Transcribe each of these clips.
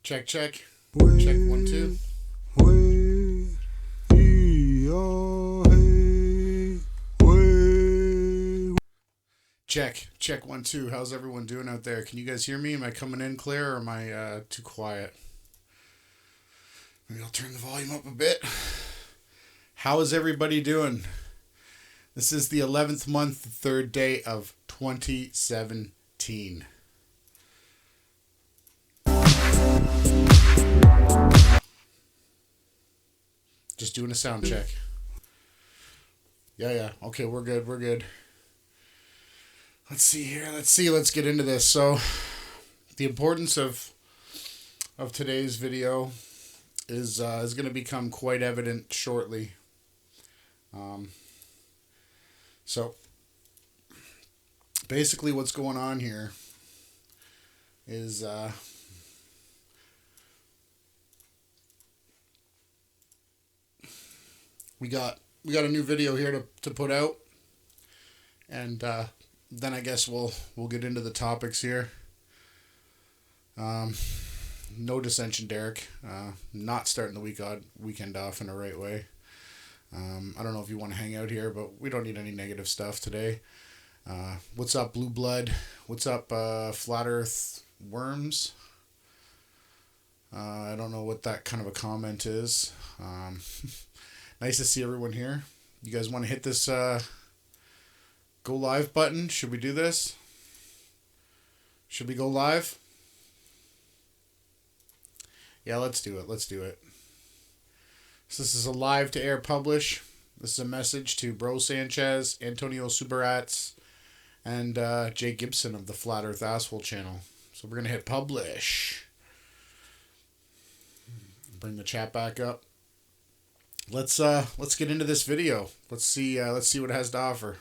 Check, check. Check, 1, 2. Check, check, 1, 2. How's everyone doing out there? Can you guys hear me? Am I coming in clear or am I too quiet? Maybe I'll turn the volume up a bit. How is everybody doing? This is the 11th month, the third day of 2017. Just doing a sound check. Yeah. Okay, we're good. Let's see here. Let's get into this. So, the importance of today's video is going to become quite evident shortly. So, basically what's going on here is we got a new video here to put out, and then I guess we'll get into the topics here. No dissension, Derek. Not starting the weekend off in the right way. I don't know if you want to hang out here, but we don't need any negative stuff today. What's up, Blue Blood? What's up, Flat Earth Worms? I don't know what that kind of a comment is. Nice to see everyone here. You guys want to hit this go live button? Should we do this? Should we go live? Yeah, let's do it. So this is a live to air publish. This is a message to Bro Sanchez, Antonio Subirats, and Jay Gibson of the Flat Earth Asshole channel. So we're gonna hit publish. Bring the chat back up. Let's get into this video. Let's see what it has to offer.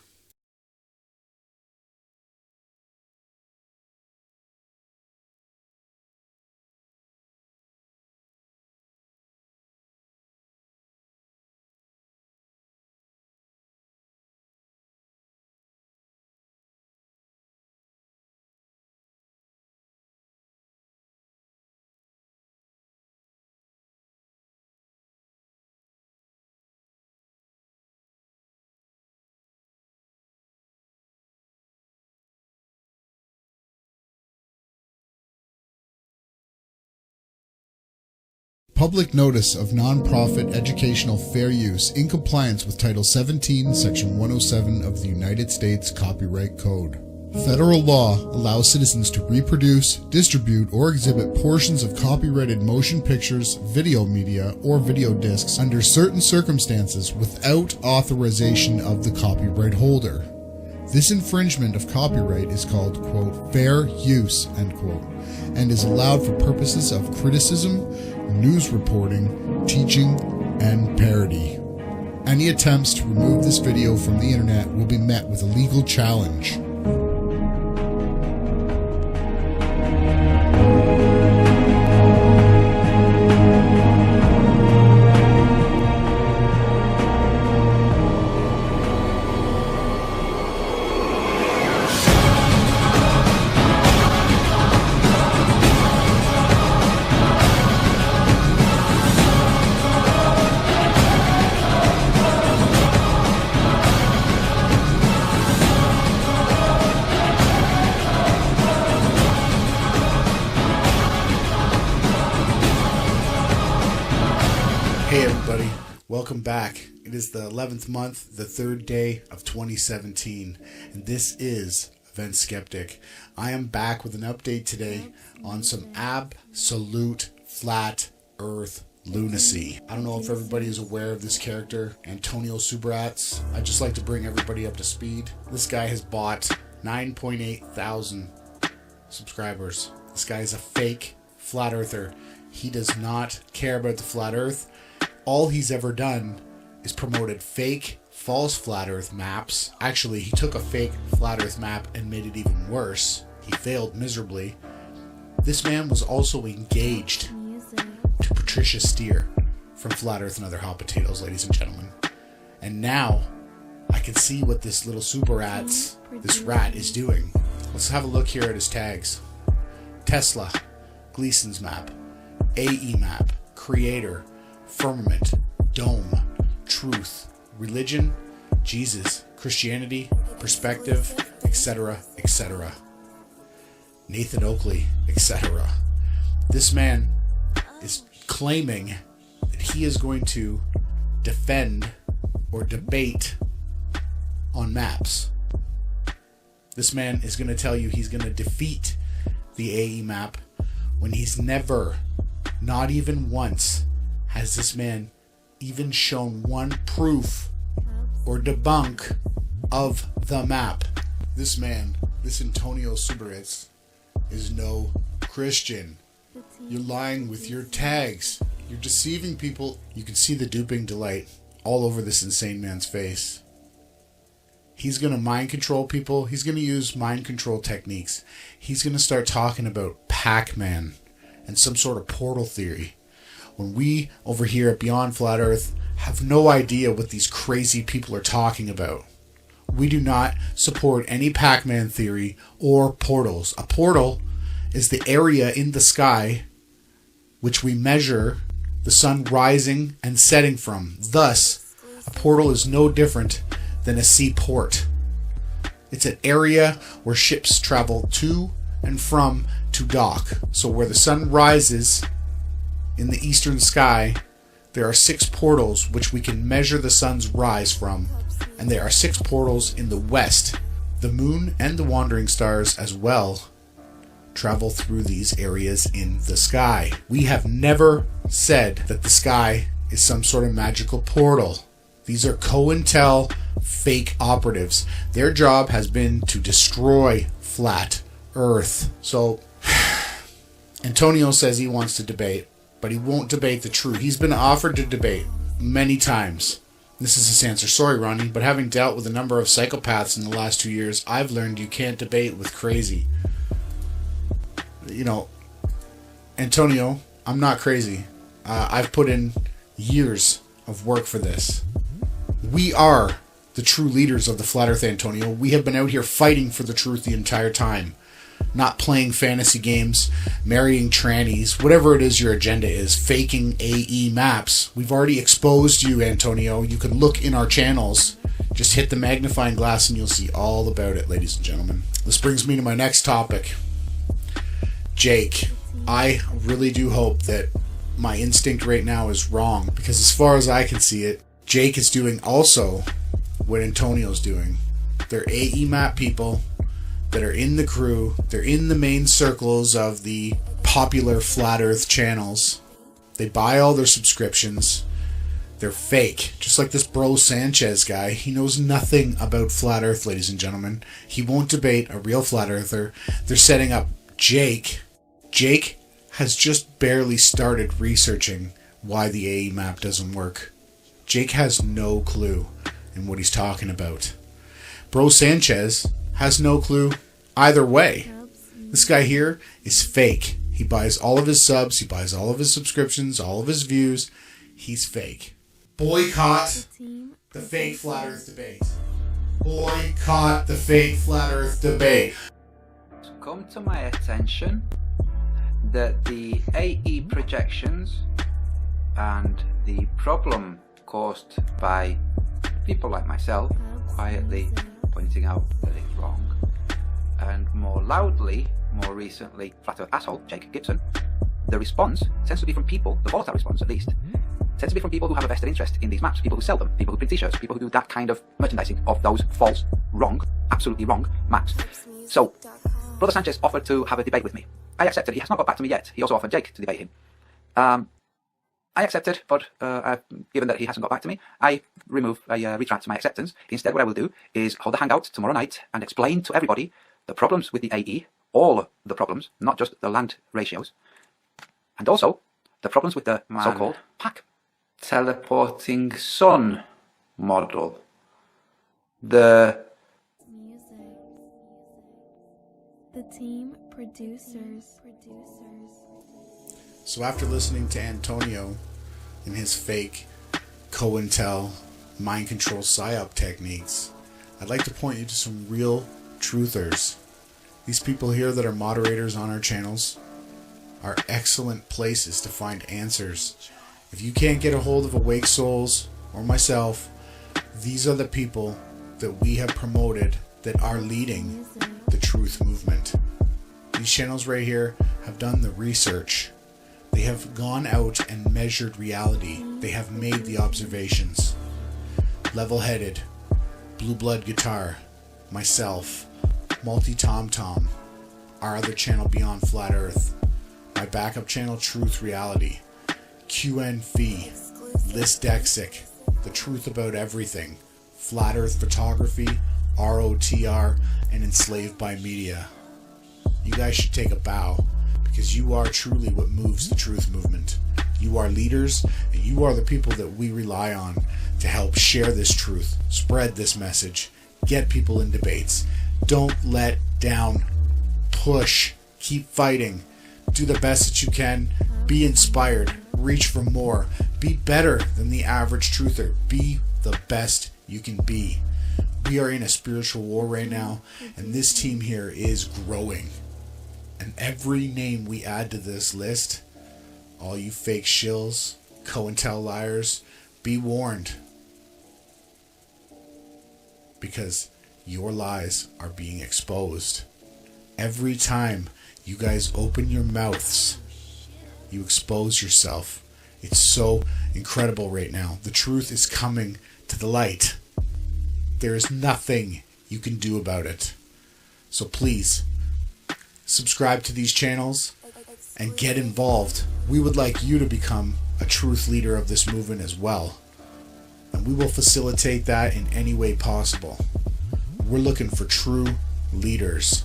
Public notice of non-profit educational fair use in compliance with Title 17, Section 107 of the United States Copyright Code. Federal law allows citizens to reproduce, distribute, or exhibit portions of copyrighted motion pictures, video media, or video discs under certain circumstances without authorization of the copyright holder. This infringement of copyright is called, quote, fair use, end quote, and is allowed for purposes of criticism, news reporting, teaching, and parody. Any attempts to remove this video from the internet will be met with a legal challenge. Hey everybody, welcome back. It is the 11th month, the third day of 2017, and this is Event Skeptic. I am back with an update today on some absolute flat earth lunacy. I don't know if everybody is aware of this character, Antonio Subirats. I'd just like to bring everybody up to speed. This guy has bought 9.8 thousand subscribers. This guy is a fake flat earther. He does not care about the flat earth. All he's ever done is promoted fake, false flat earth maps. Actually, he took a fake flat earth map and made it even worse. He failed miserably. This man was also engaged to Patricia Steer from Flat Earth and Other Hot Potatoes, ladies and gentlemen. And now I can see what this little Subirats, this rat, is doing. Let's have a look here at his tags. Tesla, Gleason's map, AE map, creator, firmament, dome, truth, religion, Jesus, Christianity, perspective, etc., etc. Nathan Oakley, etc. This man is claiming that he is going to defend or debate on maps. This man is going to tell you he's going to defeat the AE map when he's never, not even once, has this man even shown one proof or debunk of the map. This man, this Antonio Subirats, is no Christian. You're lying with your tags. You're deceiving people. You can see the duping delight all over this insane man's face. He's going to mind control people. He's going to use mind control techniques. He's going to start talking about Pac-Man and some sort of portal theory, when we over here at Beyond Flat Earth have no idea what these crazy people are talking about. We do not support any Pac-Man theory or portals. A portal is the area in the sky which we measure the sun rising and setting from. Thus, a portal is no different than a seaport. It's an area where ships travel to and from to dock. So where the sun rises in the eastern sky, there are 6 portals which we can measure the sun's rise from. And there are 6 portals in the west. The moon and the wandering stars as well travel through these areas in the sky. We have never said that the sky is some sort of magical portal. These are COINTEL fake operatives. Their job has been to destroy flat Earth. So Antonio says he wants to debate, but he won't debate the truth. He's been offered to debate many times. This is his answer. Sorry, Ronnie, but having dealt with a number of psychopaths in the last 2 years, I've learned you can't debate with crazy. You know, Antonio, I'm not crazy. I've put in years of work for this. We are the true leaders of the Flat Earth, Antonio. We have been out here fighting for the truth the entire time. Not playing fantasy games, marrying trannies, whatever it is your agenda is, faking AE maps. We've already exposed you, Antonio. You can look in our channels. Just hit the magnifying glass and you'll see all about it, ladies and gentlemen. This brings me to my next topic. Jake. I really do hope that my instinct right now is wrong, because as far as I can see it, Jake is doing also what Antonio's doing. They're AE map people that are in the crew. They're in the main circles of the popular Flat Earth channels. They buy all their subscriptions. They're fake. Just like this Bro Sanchez guy. He knows nothing about Flat Earth, ladies and gentlemen. He won't debate a real Flat Earther. They're setting up Jake. Jake has just barely started researching why the AE map doesn't work. Jake has no clue in what he's talking about. Bro Sanchez has no clue either way. This guy here is fake. He buys all of his subs, he buys all of his subscriptions, all of his views. He's fake. Boycott the fake Flat Earth debate. Boycott the fake Flat Earth debate. It's come to my attention that the AE projections and the problem caused by people like myself quietly pointing out that it's wrong, and more loudly, more recently, Flat Earth asshole Jake Gibson, the response tends to be from people, the volatile response at least, tends to be from people who have a vested interest in these maps, people who sell them, people who print t-shirts, people who do that kind of merchandising of those false, wrong, absolutely wrong maps. So, Brother Sanchez offered to have a debate with me. I accepted. He has not got back to me yet. He also offered Jake to debate him. I accepted, but given that he hasn't got back to me, I retract my acceptance. Instead, what I will do is hold a hangout tomorrow night and explain to everybody the problems with the AE, all the problems, not just the land ratios, and also the problems with the so-called pack teleporting sun model. The team producers. So after listening to Antonio and his fake COINTEL mind control Psyop techniques, I'd like to point you to some real truthers. These people here that are moderators on our channels are excellent places to find answers. If you can't get a hold of Awake Souls or myself, these are the people that we have promoted that are leading the truth movement. These channels right here have done the research. They have gone out and measured reality. They have made the observations. Level-headed, Blue Blood Guitar, myself, Multi Tom Tom, our other channel Beyond Flat Earth, my backup channel Truth Reality, QNV, List Dexic, The Truth About Everything, Flat Earth Photography, ROTR, and Enslaved by Media. You guys should take a bow, because you are truly what moves the truth movement. You are leaders, and you are the people that we rely on to help share this truth, spread this message, get people in debates. Don't let down. Push. Keep fighting. Do the best that you can. Be inspired. Reach for more. Be better than the average truther. Be the best you can be. We are in a spiritual war right now, and this team here is growing. And every name we add to this list, all you fake shills, COINTEL liars, be warned. Because your lies are being exposed. Every time you guys open your mouths, you expose yourself. It's so incredible right now. The truth is coming to the light. There is nothing you can do about it. So please, subscribe to these channels and get involved. We would like you to become a truth leader of this movement as well. And we will facilitate that in any way possible. We're looking for true leaders,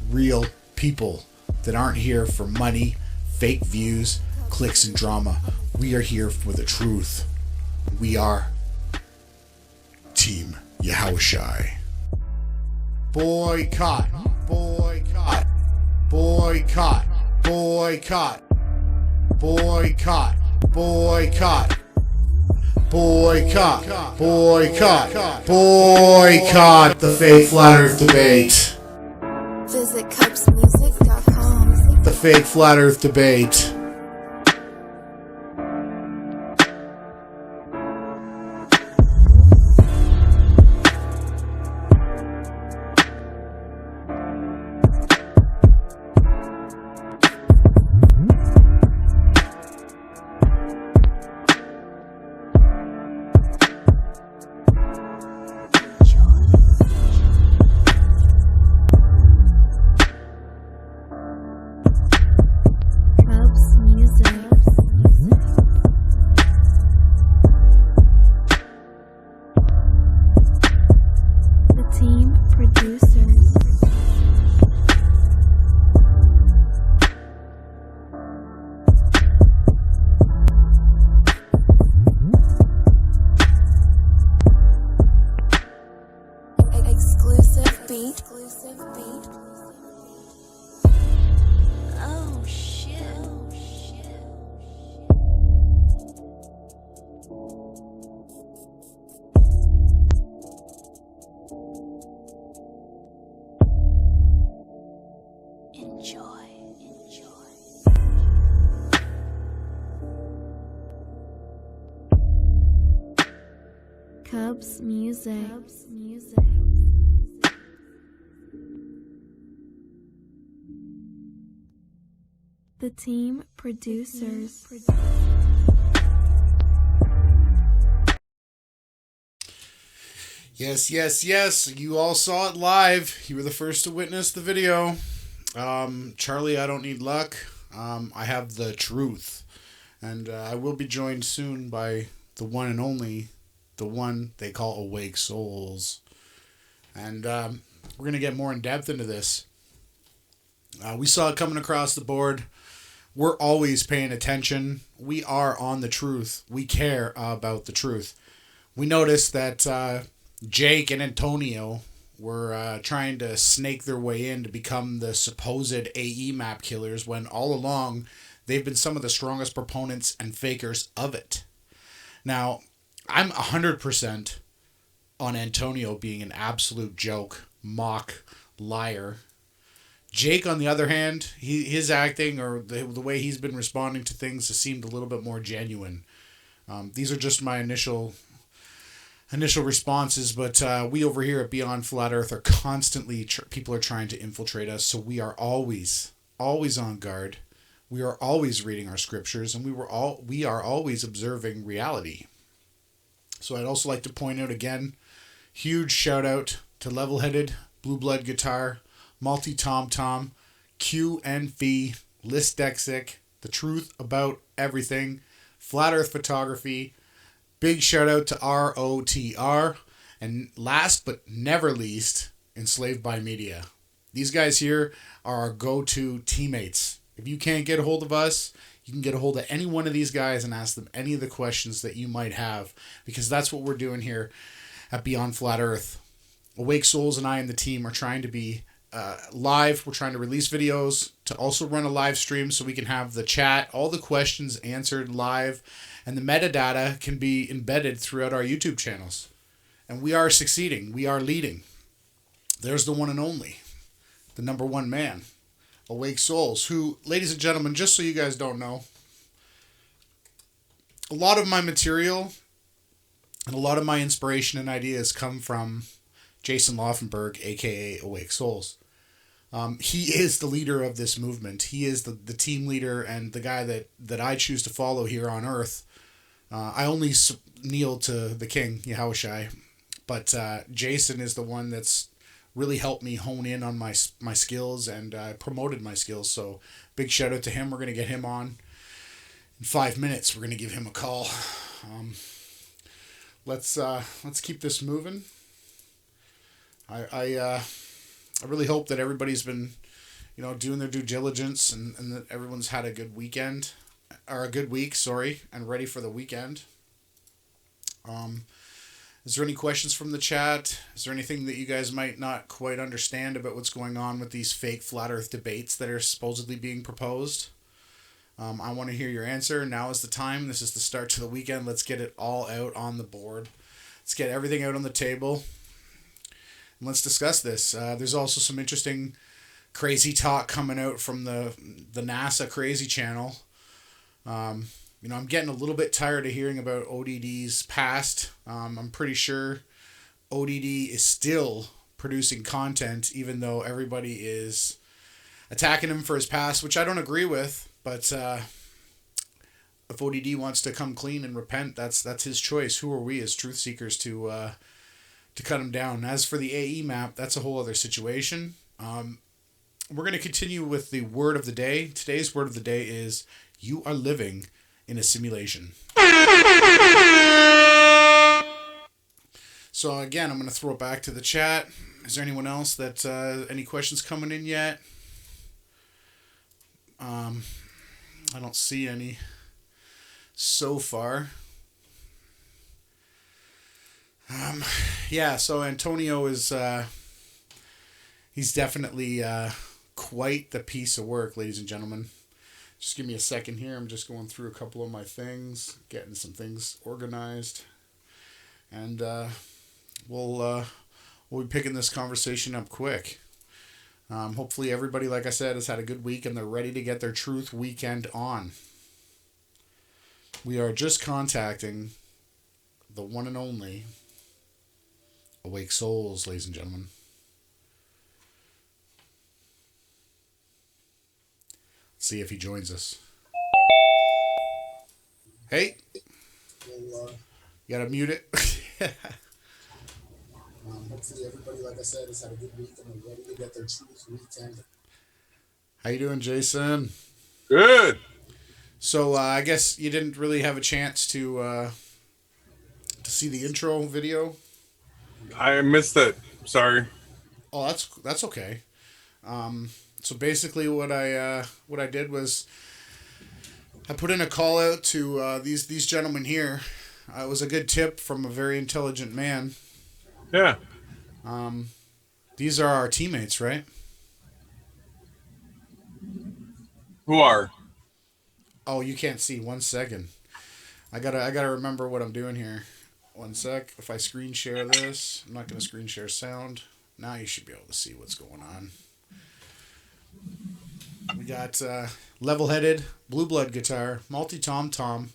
real people that aren't here for money, fake views, clicks, and drama. We are here for the truth. We are Team Yahushai. Boycott, boycott, boycott, boycott, boycott, boycott, boycott, boycott, boycott the fake flat earth debate. Visit cupsmusic.com. The fake flat earth debate. Exclusive beat. Oh shit. Enjoy. Cubs Music. The team producers. Yes. You all saw it live. You were the first to witness the video. Charlie, I don't need luck. I have the truth. And I will be joined soon by the one and only, the one they call Awake Souls. And we're going to get more in depth into this. We saw it coming across the board. We're always paying attention. We are on the truth. We care about the truth. We noticed that Jake and Antonio were trying to snake their way in to become the supposed AE map killers when all along they've been some of the strongest proponents and fakers of it. Now, I'm 100% on Antonio being an absolute joke, mock, liar. Jake, on the other hand, his acting or the way he's been responding to things has seemed a little bit more genuine. These are just my initial responses, but we over here at Beyond Flat Earth are constantly people are trying to infiltrate us, so we are always on guard. We are always reading our scriptures, and we are always observing reality. So I'd also like to point out again, huge shout out to Level Headed, Blue Blood Guitar, Multi Tom Tom, Q and Fee, List Dexic, The Truth About Everything, Flat Earth Photography. Big shout out to ROTR, and last but never least, Enslaved by Media. These guys here are our go-to teammates. If you can't get a hold of us, you can get a hold of any one of these guys and ask them any of the questions that you might have, because that's what we're doing here at Beyond Flat Earth. Awake Souls and I and the team are trying to be live. We're trying to release videos, to also run a live stream so we can have the chat, all the questions answered live, and the metadata can be embedded throughout our YouTube channels. And we are succeeding. We are leading. There's the one and only, the number one man, Awake Souls, who, ladies and gentlemen, just so you guys don't know, a lot of my material and a lot of my inspiration and ideas come from Jason Laufenberg, aka Awake Souls. He is the leader of this movement. He is the team leader and the guy that I choose to follow here on Earth. I only kneel to the King, Yahushai, but Jason is the one that's really helped me hone in on my skills and promoted my skills. So big shout out to him. We're going to get him on in 5 minutes. We're going to give him a call. Let's keep this moving. I really hope that everybody's been, doing their due diligence and that everyone's had a good weekend, or a good week, and ready for the weekend. Is there any questions from the chat? Is there anything that you guys might not quite understand about what's going on with these fake flat earth debates that are supposedly being proposed? I want to hear your answer. Now is the time. This is the start to the weekend. Let's get it all out on the board. Let's get everything out on the table. And let's discuss this. There's also some interesting crazy talk coming out from the NASA Crazy Channel. I'm getting a little bit tired of hearing about ODD's past. I'm pretty sure ODD is still producing content, even though everybody is attacking him for his past, which I don't agree with. But if ODD wants to come clean and repent, that's his choice. Who are we as truth seekers to cut him down? As for the AE map, that's a whole other situation. We're going to continue with the word of the day. Today's word of the day is, you are living in a simulation. So again, I'm going to throw it back to the chat. Is there anyone else that, any questions coming in yet? I don't see any so far. So Antonio is, he's definitely quite the piece of work, ladies and gentlemen. Just give me a second here. I'm just going through a couple of my things, getting some things organized. And we'll be picking this conversation up quick. Hopefully everybody, like I said, has had a good week and they're ready to get their truth weekend on. We are just contacting the one and only Awake Souls, ladies and gentlemen. See if he joins us. Hey. You gotta mute it. Hopefully everybody, like I said, has had a good week and they're ready to get their truth weekend. How you doing, Jason? Good. So I guess you didn't really have a chance to see the intro video. I missed it. Sorry. Oh, that's okay. So basically, what I did was I put in a call out to these gentlemen here. It was a good tip from a very intelligent man. Yeah. These are our teammates, right? Who are? Oh, you can't see. 1 second. I gotta remember what I'm doing here. 1 sec. If I screen share this, I'm not gonna screen share sound. Now you should be able to see what's going on. got level-headed, blue blood guitar, multi-tom-tom,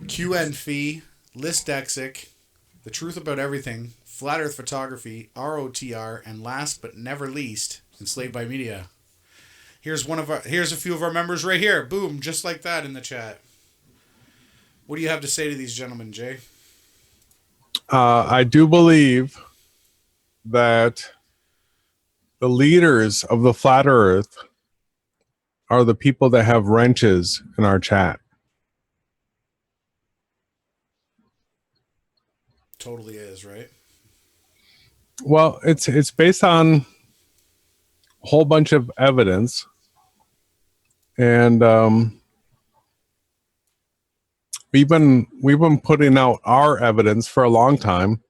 QN Fee, List Dexic, The Truth About Everything, Flat Earth Photography, ROTR, and last but never least, Enslaved by Media. Here's a few of our members right here. Boom, just like that in the chat. What do you have to say to these gentlemen, Jay? I do believe that the leaders of the flat earth are the people that have wrenches in our chat. Totally is, right? Well, it's based on a whole bunch of evidence, and we've been putting out our evidence for a long time,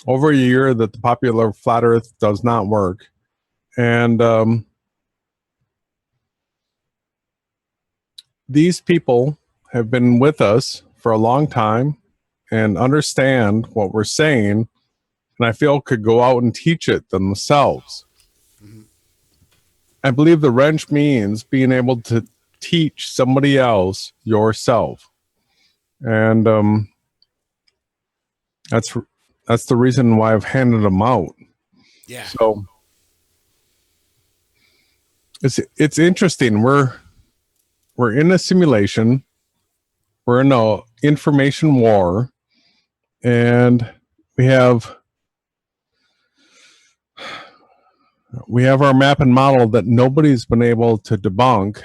over a year, that the popular flat earth does not work. And these people have been with us for a long time and understand what we're saying, and I feel could go out and teach it themselves. I believe the wrench means being able to teach somebody else yourself. And that's the reason why I've handed them out. Yeah. So it's interesting. We're in a simulation. We're in a information war, and we have our map and model that nobody's been able to debunk.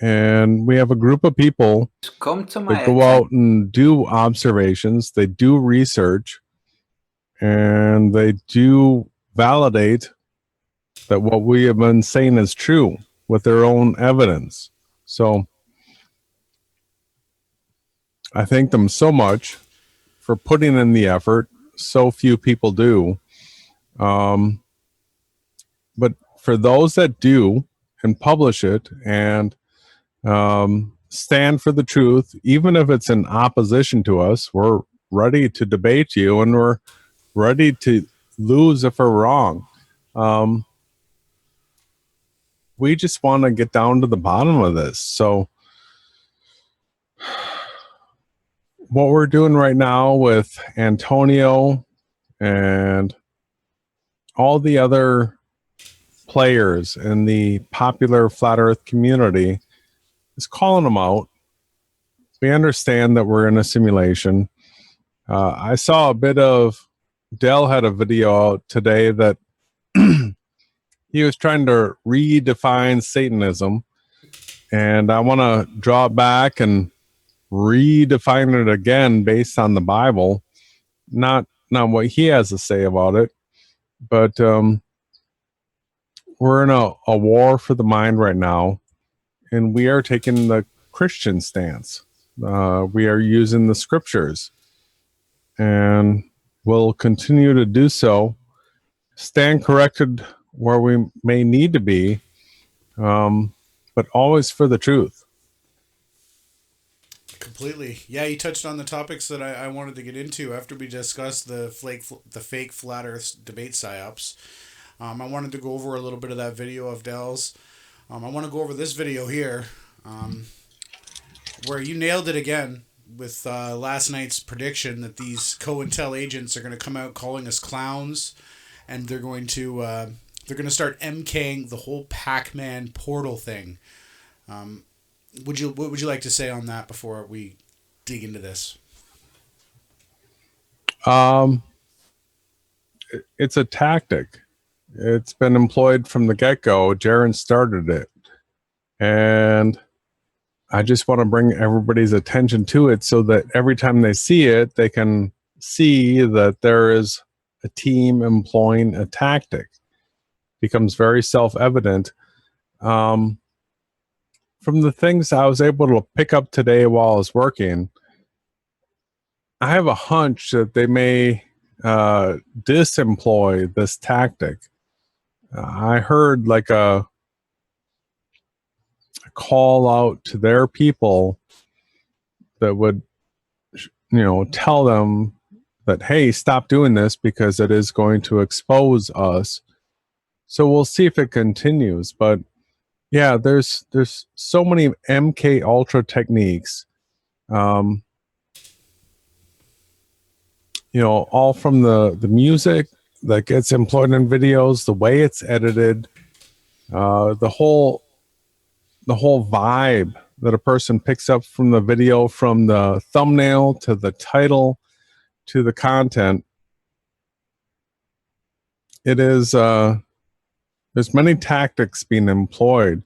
And we have a group of people Come to my that go out and do observations, they do research, and they do validate that what we have been saying is true with their own evidence. So I thank them so much for putting in the effort. So few people do. But for those that do and publish it and stand for the truth, even if it's in opposition to us, we're ready to debate you, and we're ready to lose if we're wrong. We just want to get down to the bottom of this. So what we're doing right now with Antonio and all the other players in the popular flat earth community is calling them out. We understand that we're in a simulation. I saw a bit of, Dell had a video out today that he was trying to redefine Satanism, and I want to draw it back and redefine it again based on the Bible, not what he has to say about it, but we're in a war for the mind right now, and we are taking the Christian stance. We are using the scriptures, and we'll continue to do so, stand corrected where we may need to be, but always for the truth. Completely. Yeah, you touched on the topics that I wanted to get into after we discussed the fake flat earth debate psyops. I wanted to go over a little bit of that video of Dell's. I want to go over this video here, where you nailed it again with last night's prediction that these COINTEL agents are going to come out calling us clowns, and they're going to start MKing the whole Pac-Man portal thing. What would you like to say on that before we dig into this? It's a tactic. It's been employed from the get-go. Jaron started it, and I just want to bring everybody's attention to it so that every time they see it, they can see that there is a team employing a tactic. It becomes very self-evident. From the things I was able to pick up today while I was working, I have a hunch that they may disemploy this tactic. I heard like a call out to their people that would, tell them that, hey, stop doing this because it is going to expose us. So we'll see if it continues. But Yeah, there's so many MK Ultra techniques. Um, all from the music that gets employed in videos, the way it's edited, the whole vibe that a person picks up from the video, from the thumbnail to the title to the content. It is there's many tactics being employed.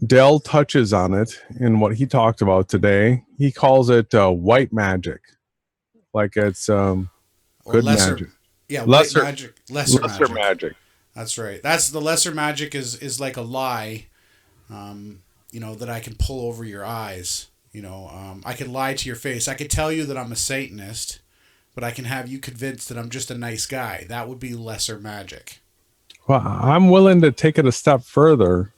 Dell touches on it in what he talked about today. He calls it white magic, like it's or good lesser. magic, Yeah, white lesser magic, lesser magic. magic. That's right. That's the lesser magic is like a lie, that I can pull over your eyes. I can lie to your face. I could tell you that I'm a Satanist, but I can have you convinced that I'm just a nice guy. That would be lesser magic. Well, I'm willing to take it a step further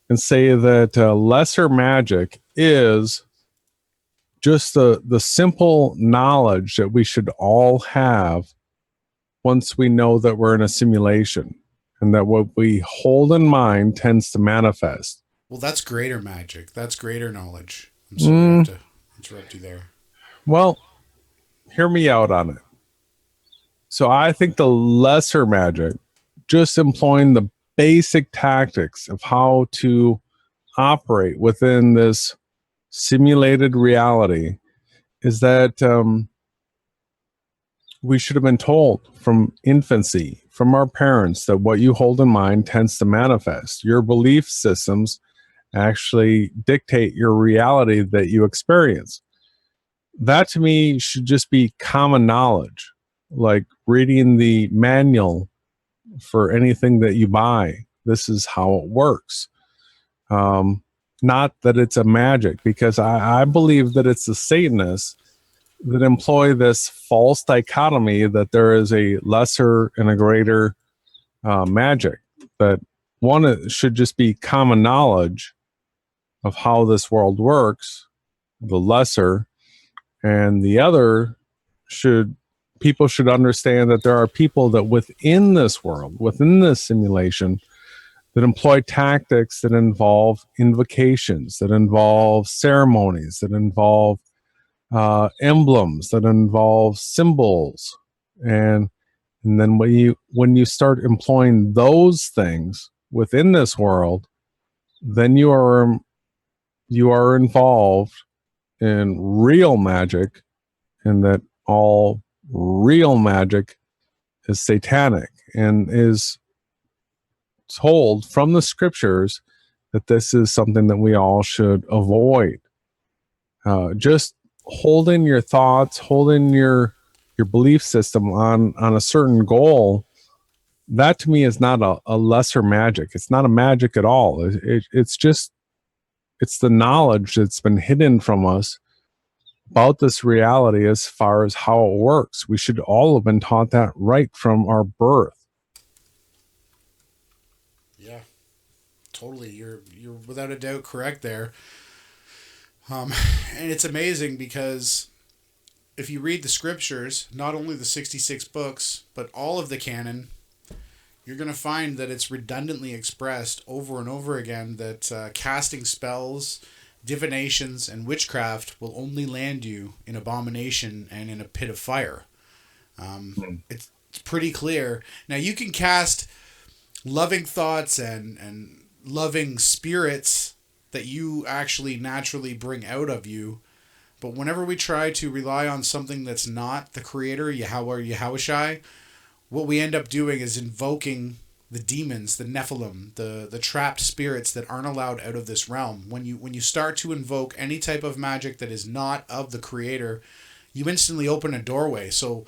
and say that lesser magic is just the simple knowledge that we should all have once we know that we're in a simulation, and that what we hold in mind tends to manifest. Well, that's greater magic. That's greater knowledge. I'm sorry I have to interrupt you there. Well, hear me out on it. So I think the lesser magic, just employing the basic tactics of how to operate within this simulated reality, is that we should have been told from infancy, from our parents, that what you hold in mind tends to manifest. Your belief systems actually dictate your reality that you experience. That to me should just be common knowledge, like reading the manual for anything that you buy. This is how it works. Not that it's a magic, because I believe that it's the Satanists that employ this false dichotomy that there is a lesser and a greater magic. That one, it should just be common knowledge of how this world works, the lesser, and the other people should understand that there are people that within this world, within this simulation, that employ tactics that involve invocations, that involve ceremonies, that involve emblems, that involve symbols, and then when you start employing those things within this world, then you are involved in real magic, and that all real magic is satanic and is told from the scriptures that this is something that we all should avoid. Just holding your thoughts, holding your belief system on a certain goal, that to me is not a lesser magic. It's not a magic at all. It's the knowledge that's been hidden from us about this reality as far as how it works. We should all have been taught that right from our birth. Yeah, totally. You're without a doubt correct there. And it's amazing because if you read the scriptures, not only the 66 books, but all of the canon, you're going to find that it's redundantly expressed over and over again that casting spells, divinations, and witchcraft will only land you in abomination and in a pit of fire. It's pretty clear. Now, you can cast loving thoughts and loving spirits that you actually naturally bring out of you. But whenever we try to rely on something that's not the creator, Yahweh or Yahushai, what we end up doing is invoking the demons, the Nephilim, the trapped spirits that aren't allowed out of this realm. When you start to invoke any type of magic that is not of the creator, you instantly open a doorway. So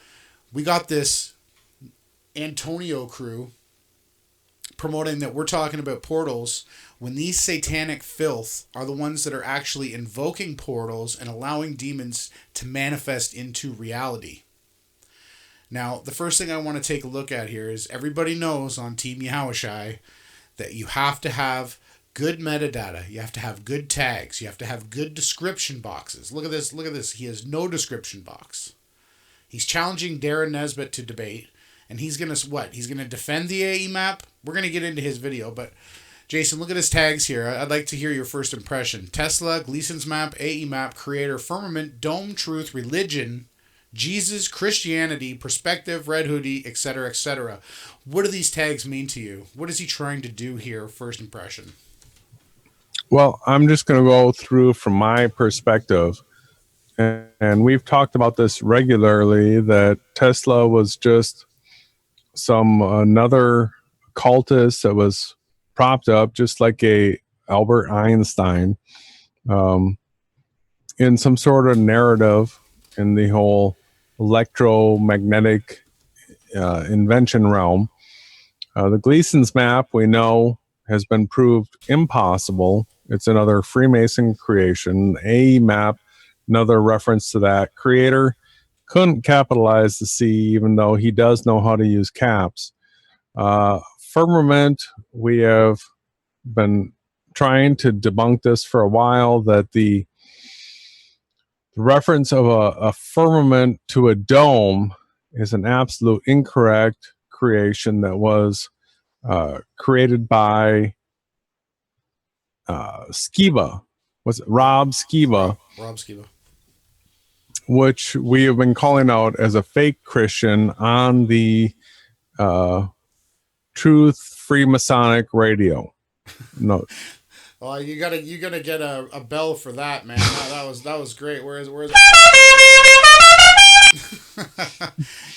we got this Antonio crew promoting that we're talking about portals, when these satanic filth are the ones that are actually invoking portals and allowing demons to manifest into reality. Now, the first thing I want to take a look at here is everybody knows on Team Yahushai that you have to have good metadata. You have to have good tags. You have to have good description boxes. Look at this. Look at this. He has no description box. He's challenging Darren Nesbitt to debate. And he's going to what? He's going to defend the AE map? We're going to get into his video, but Jason, look at his tags here. I'd like to hear your first impression. Tesla, Gleason's map, AE map, creator, firmament, dome, truth, religion, Jesus, Christianity, perspective, red hoodie, etc., etc. What do these tags mean to you? What is he trying to do here? First impression. Well, I'm just going to go through from my perspective. And we've talked about this regularly, that Tesla was just another cultist that was propped up just like a Albert Einstein, in some sort of narrative in the whole electromagnetic invention realm. The Gleason's map, we know, has been proved impossible. It's another Freemason creation. A map, another reference to that. Creator couldn't capitalize the C, even though he does know how to use caps. Firmament, we have been trying to debunk this for a while, that the reference of a firmament to a dome is an absolute incorrect creation that was created by Skiba. Was it Rob Skiba? Rob Skiba. Which we have been calling out as a fake Christian on the Truth Free Masonic Radio. No. Well, you gotta get a bell for that, man. That was great. Where's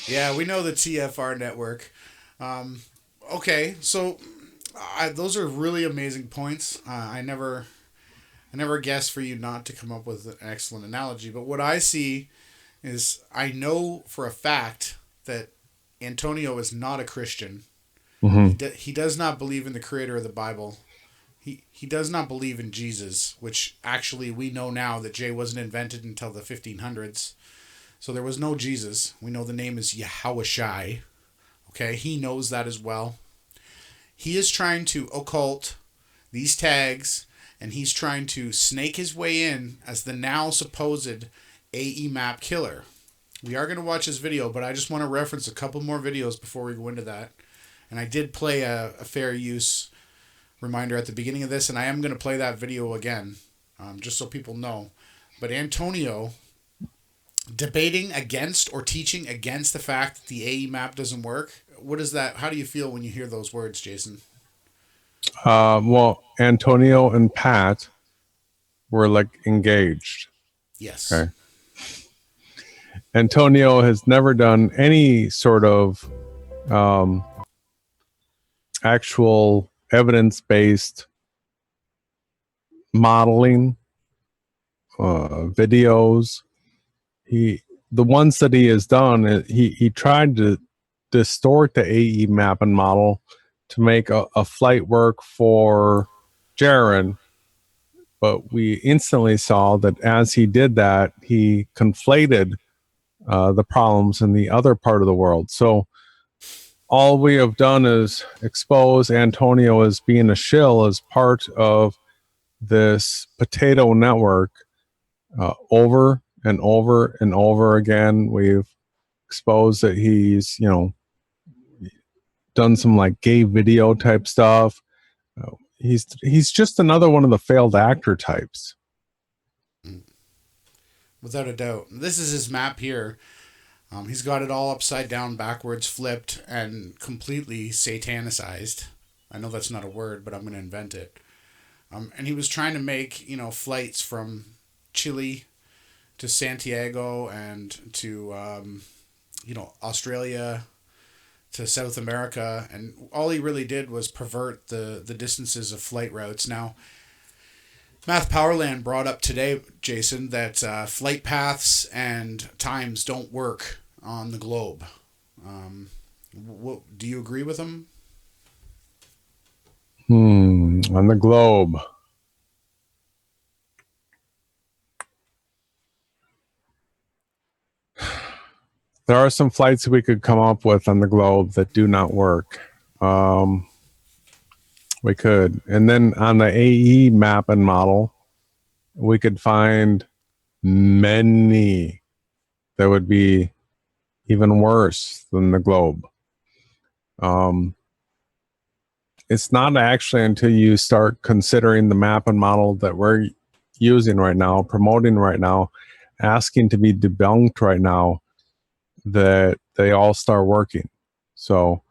Yeah, we know the TFR network. Okay, so those are really amazing points. I never guessed for you not to come up with an excellent analogy. But what I see is, I know for a fact that Antonio is not a Christian. Mm-hmm. He does not believe in the creator of the Bible. He does not believe in Jesus, which actually we know now that J wasn't invented until the 1500s. So there was no Jesus. We know the name is Yahushai. Okay, he knows that as well. He is trying to occult these tags, and he's trying to snake his way in as the now supposed AE map killer. We are going to watch his video, but I just want to reference a couple more videos before we go into that. And I did play a fair use reminder at the beginning of this, and I am going to play that video again, just so people know. But Antonio debating against or teaching against the fact that the AE map doesn't work. What is that? How do you feel when you hear those words, Jason? Well, Antonio and Pat were like engaged. Yes. Okay. Antonio has never done any sort of actual evidence-based modeling, videos. The ones that he has done, he tried to distort the AE map and model to make a flight work for Jaren, but we instantly saw that as he did that, he conflated the problems in the other part of the world. So all we have done is expose Antonio as being a shill, as part of this potato network. Over and over and over again, we've exposed that he's, done some like gay video type stuff. He's just another one of the failed actor types. Without a doubt. This is his map here. He's got it all upside down, backwards, flipped, and completely satanicized. I know that's not a word, but I'm going to invent it. And he was trying to make, flights from Chile to Santiago and to, Australia to South America. And all he really did was pervert the distances of flight routes. Now, Math Powerland brought up today, Jason, that flight paths and times don't work on the globe. Do you agree with him? On the globe. There are some flights we could come up with on the globe that do not work. We could. And then on the AE map and model, we could find many that would be even worse than the globe. it's not actually until you start considering the map and model that we're using right now, promoting right now, asking to be debunked right now, that they all start working. So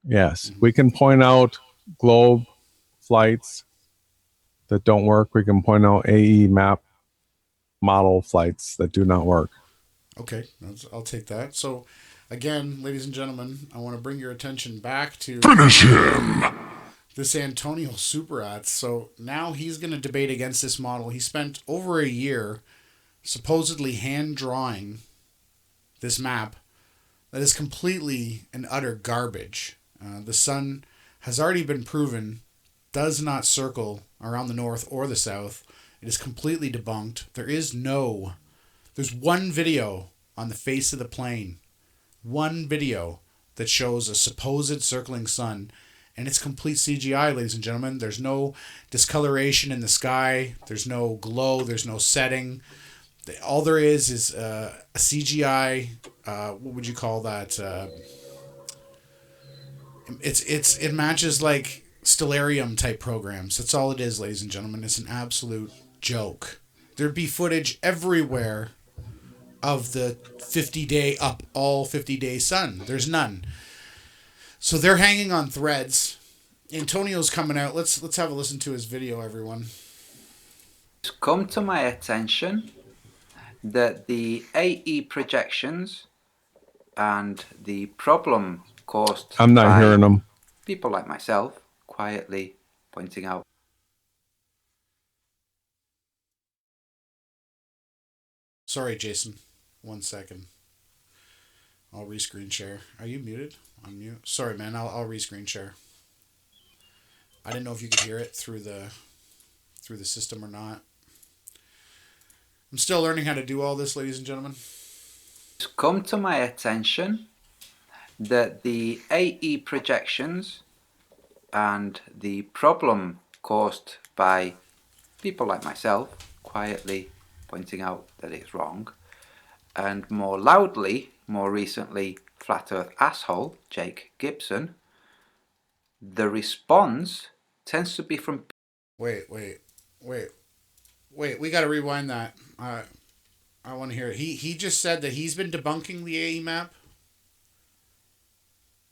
yes, we can point out globe flights that don't work. We can point out AE map model flights that do not work. Okay, I'll take that. So, again, ladies and gentlemen, I want to bring your attention back to Finish him! this Antonio Subirats. So now he's going to debate against this model. He spent over a year supposedly hand drawing this map that is completely and utter garbage. The sun has already been proven does not circle around the north or the south. It is completely debunked. There's one video on the face of the plane, one video that shows a supposed circling sun, and it's complete CGI, ladies and gentlemen. There's no discoloration in the sky. There's no glow. There's no setting. All there is a CGI. What would you call that? It matches like Stellarium type programs. That's all it is, ladies and gentlemen. It's an absolute joke. There'd be footage everywhere of the 50-day sun. There's none. So they're hanging on threads. Antonio's coming out. Let's have a listen to his video, everyone. It's come to my attention that the AE projections and the problem caused I'm not by hearing them. people like myself quietly pointing out. Sorry, Jason. 1 second. I'll re-screen share. Are you muted? On mute. Sorry, man. I'll re-screen share. I didn't know if you could hear it through the system or not. I'm still learning how to do all this, ladies and gentlemen. It's come to my attention that the AE projections and the problem caused by people like myself quietly pointing out that it's wrong, and more loudly, more recently, Flat Earth asshole Jake Gibson, the response tends to be from... Wait. We got to rewind that. I want to hear it. He just said that he's been debunking the AE map.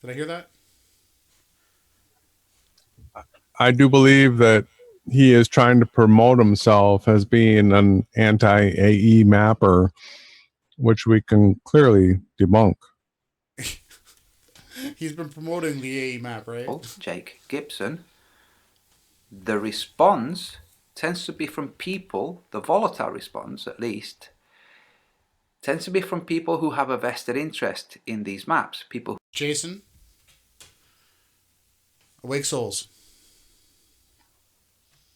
Did I hear that? I do believe that he is trying to promote himself as being an anti-AE mapper, which we can clearly debunk. He's been promoting the AE map, right? Jake Gibson. The response tends to be from people, the volatile response at least, tends to be from people who have a vested interest in these maps. People. Jason? Awake Souls.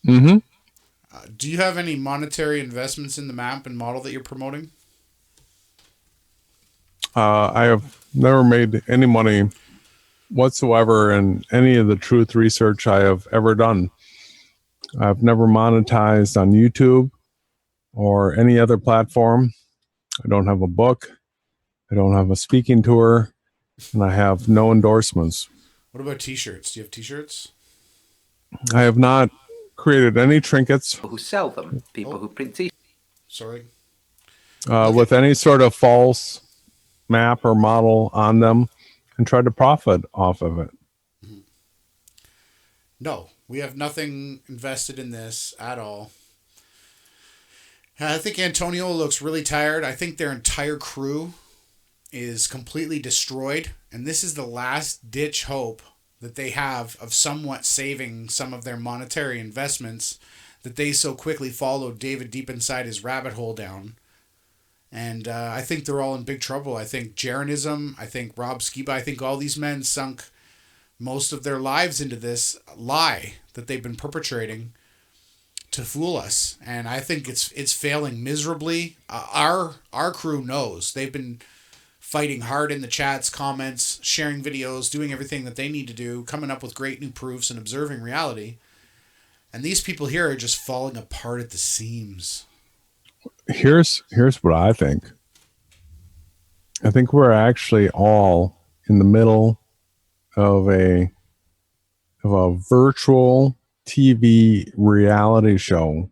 Mm-hmm. Do you have any monetary investments in the map and model that you're promoting? I have never made any money whatsoever in any of the truth research I have ever done. I've never monetized on YouTube or any other platform. I don't have a book. I don't have a speaking tour, and I have no endorsements. What about t-shirts? Do you have t-shirts? I have not created any trinkets Who sell them, people who print t-shirts. Sorry. with any sort of false map or model on them and try to profit off of it. No, we have nothing invested in this at all. I think Antonio looks really tired. I think their entire crew is completely destroyed, and this is the last ditch hope that they have of somewhat saving some of their monetary investments that they so quickly followed David deep inside his rabbit hole down. And I think they're all in big trouble. I think Jaronism, I think Rob Skiba, I think all these men sunk most of their lives into this lie that they've been perpetrating to fool us. And I think it's failing miserably. Our crew knows. They've been fighting hard in the chats, comments, sharing videos, doing everything that they need to do, coming up with great new proofs and observing reality. And these people here are just falling apart at the seams. Here's what I think. I think we're actually all in the middle of a of a virtual TV reality show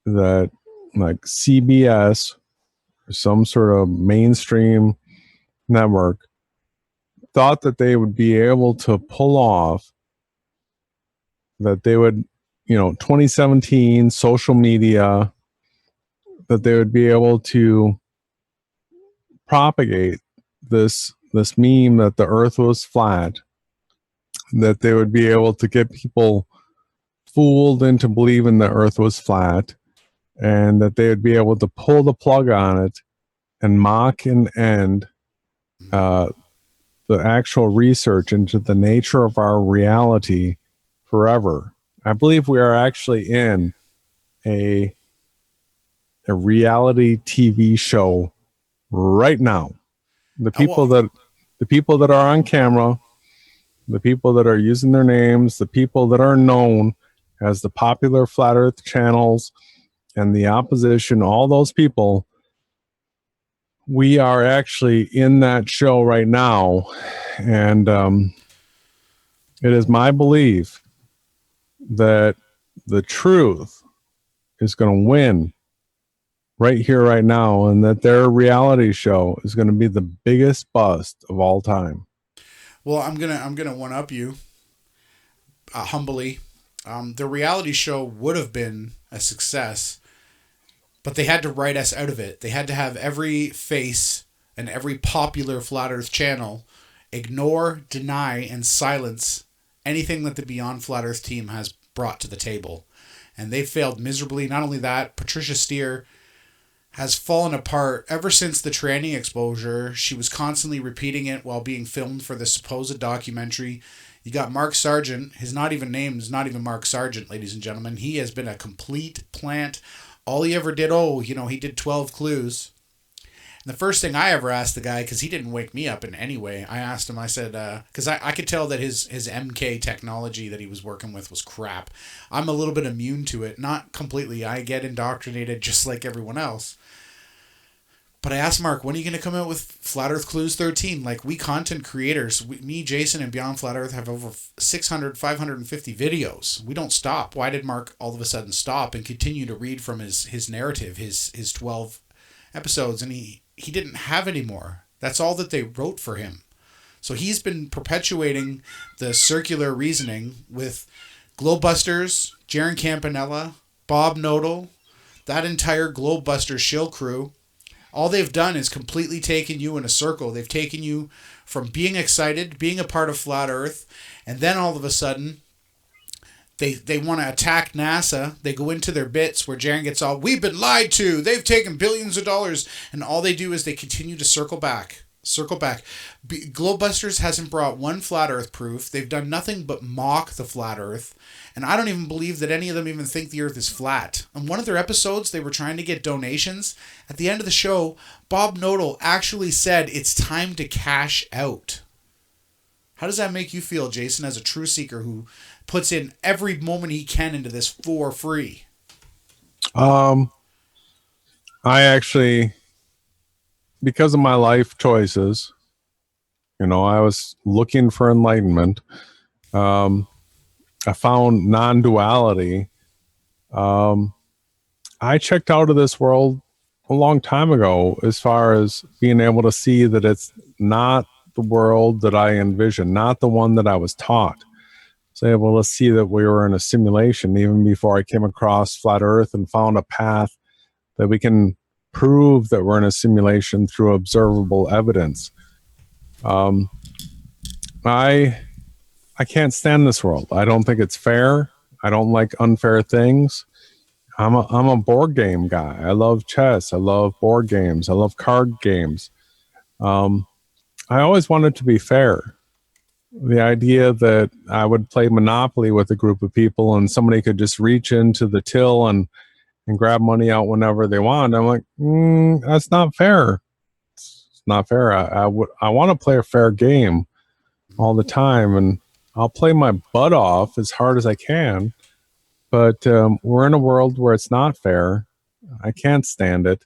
that like CBS or some sort of mainstream network thought that they would be able to pull off, that they would, 2017 social media, that they would be able to propagate this meme that the earth was flat, that they would be able to get people fooled into believing the earth was flat, and that they would be able to pull the plug on it and mock and end the actual research into the nature of our reality forever. I believe we are actually in a reality TV show right now. The people that are on camera, the people that are using their names, the people that are known as the popular flat earth channels and the opposition, all those people, we are actually in that show right now. And it is my belief that the truth is going to win right here, right now, and that their reality show is going to be the biggest bust of all time. Well, I'm gonna one up you humbly. The reality show would have been a success, but they had to write us out of it. They had to have every face and every popular flat earth channel ignore, deny, and silence anything that the Beyond Flat Earth team has brought to the table. And they failed miserably. Not only that, Patricia Steer has fallen apart ever since the tranny exposure. She was constantly repeating it while being filmed for the supposed documentary. You got Mark Sargent. His not even name is not even Mark Sargent, ladies and gentlemen. He has been a complete plant. All he ever did, he did 12 clues. And the first thing I ever asked the guy, because he didn't wake me up in any way, I asked him, I said, because I could tell that his MK technology that he was working with was crap. I'm a little bit immune to it. Not completely. I get indoctrinated just like everyone else. But I asked Mark, when are you going to come out with Flat Earth Clues 13? Like, we content creators, me, Jason, and Beyond Flat Earth have over 600, 550 videos. We don't stop. Why did Mark all of a sudden stop and continue to read from his narrative, his 12 episodes? And he didn't have any more. That's all that they wrote for him. So he's been perpetuating the circular reasoning with Globebusters, Jaron Campanella, Bob Nodal, that entire Globebusters shill crew. All they've done is completely taken you in a circle. They've taken you from being excited, being a part of Flat Earth, and then all of a sudden, they want to attack NASA. They go into their bits where Jaron gets all, we've been lied to. They've taken billions of dollars. And all they do is they continue to circle back. Globebusters hasn't brought one Flat Earth proof. They've done nothing but mock the Flat Earth. And I don't even believe that any of them even think the Earth is flat. On one of their episodes, they were trying to get donations. At the end of the show, Bob Nodal actually said it's time to cash out. How does that make you feel, Jason, as a truth seeker who puts in every moment he can into this for free? I actually, because of my life choices, I was looking for enlightenment. I found non-duality. I checked out of this world a long time ago as far as being able to see that it's not the world that I envisioned, not the one that I was taught. So able to see that we were in a simulation even before I came across Flat Earth and found a path that we can prove that we're in a simulation through observable evidence. I can't stand this world. I don't think it's fair. I don't like unfair things. I'm a board game guy. I love chess. I love board games. I love card games. I always wanted to be fair. The idea that I would play Monopoly with a group of people and somebody could just reach into the till and grab money out whenever they want. I'm like, that's not fair. It's not fair. I want to play a fair game all the time, and I'll play my butt off as hard as I can. But we're in a world where it's not fair. I can't stand it.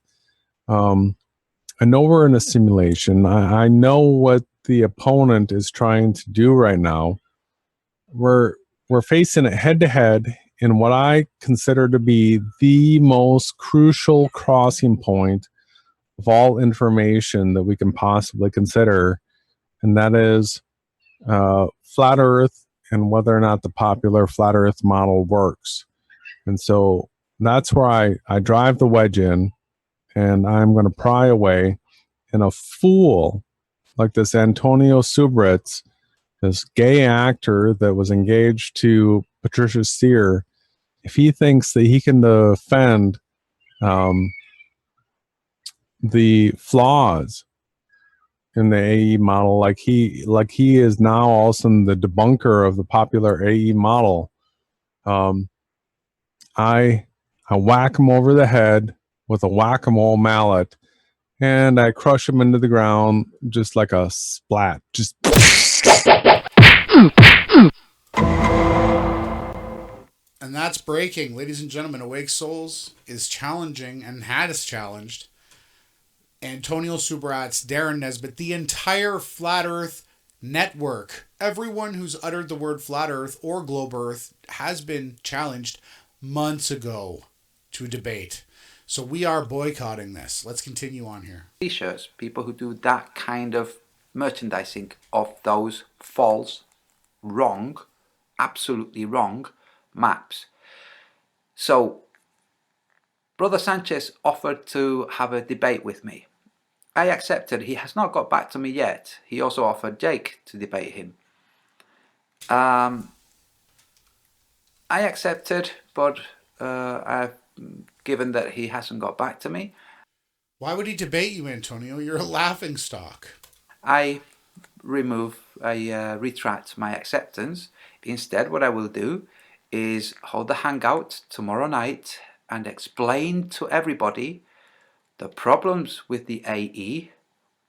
I know we're in a simulation. I know what the opponent is trying to do right now. we're facing it head to head in what I consider to be the most crucial crossing point of all information that we can possibly consider, and that is flat Earth and whether or not the popular flat Earth model works. And so that's where I drive the wedge in, and I'm going to pry away. And a fool like this Antonio Subirats, this gay actor that was engaged to Patricia Steer, if he thinks that he can defend the flaws in the AE model, like he is now also the debunker of the popular AE model, I whack him over the head with a whack-a-mole mallet, and I crush him into the ground just like a splat. Just And that's breaking. Ladies and gentlemen, Awake Souls is challenging and has challenged Antonio Subirats, Darren Nesbitt, the entire Flat Earth network. Everyone who's uttered the word Flat Earth or Globe Earth has been challenged months ago to debate. So we are boycotting this. Let's continue on here. T-shirts, people who do that kind of merchandising of those false, wrong, absolutely wrong maps. So Brother Sanchez offered to have a debate with me. I accepted. He has not got back to me yet. He also offered Jake to debate him. I accepted, but given that he hasn't got back to me, Why would he debate you, Antonio? You're a laughing stock. I retract my acceptance. Instead, what I will do is hold the hangout tomorrow night and explain to everybody the problems with the AE,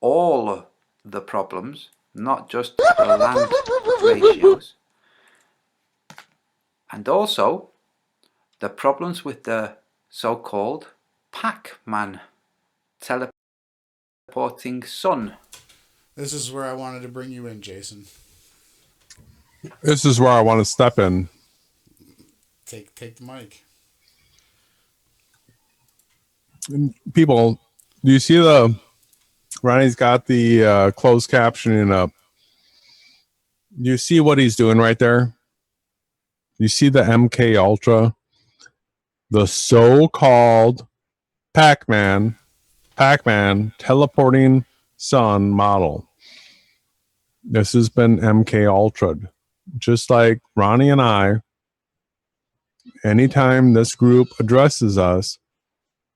all the problems, not just the land ratios, and also the problems with the so-called Pac-Man teleporting sun. This is where I wanted to bring you in, Jason. this is where I want to step in. Take the mic. People, do you see Ronnie's got the closed captioning up? Do you see what he's doing right there? You see the MK Ultra, the so-called Pac-Man teleporting sun model. This has been MK Ultra'd. Just like Ronnie and I, anytime this group addresses us,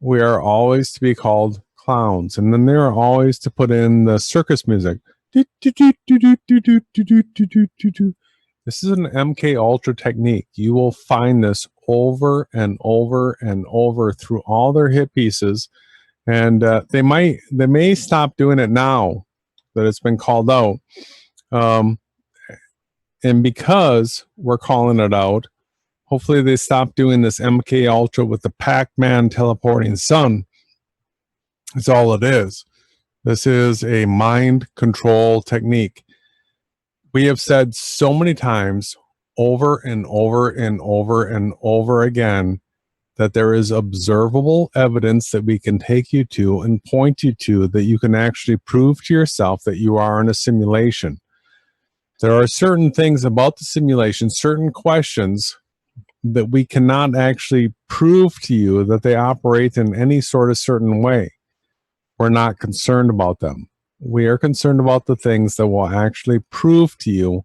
we are always to be called clowns. And then they are always to put in the circus music. This is an MK Ultra technique. You will find this over and over and over through all their hit pieces. And they may stop doing it now that it's been called out. And because we're calling it out, hopefully they stop doing this MK Ultra with the Pac-Man teleporting sun. That's all it is. This is a mind control technique. We have said so many times over and over and over and over again that there is observable evidence that we can take you to and point you to that you can actually prove to yourself that you are in a simulation. There are certain things about the simulation, certain questions that we cannot actually prove to you that they operate in any sort of certain way. We're not concerned about them. We are concerned about the things that will actually prove to you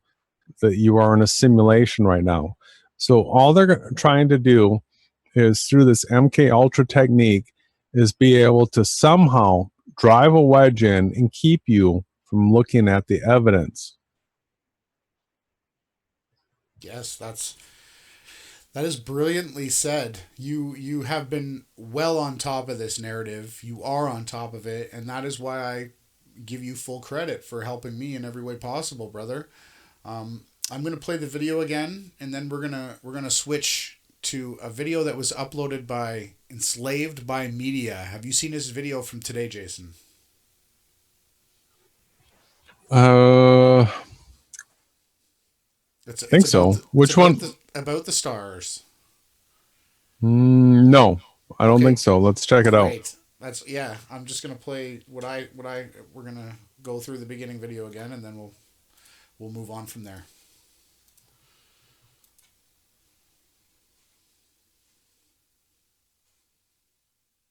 that you are in a simulation right now. So all they're trying to do is through this MK Ultra technique is be able to somehow drive a wedge in and keep you from looking at the evidence. Yes, that is brilliantly said. You have been well on top of this narrative. You are on top of it, and that is why I give you full credit for helping me in every way possible, brother. I'm gonna play the video again, and then we're gonna switch to a video that was uploaded by Enslaved by Media. Have you seen his video from today, Jason? It's think so. Which one? About the stars. No, I don't Okay. think so. Let's check it out. Great. I'm just gonna play we're gonna go through the beginning video again, and then we'll move on from there.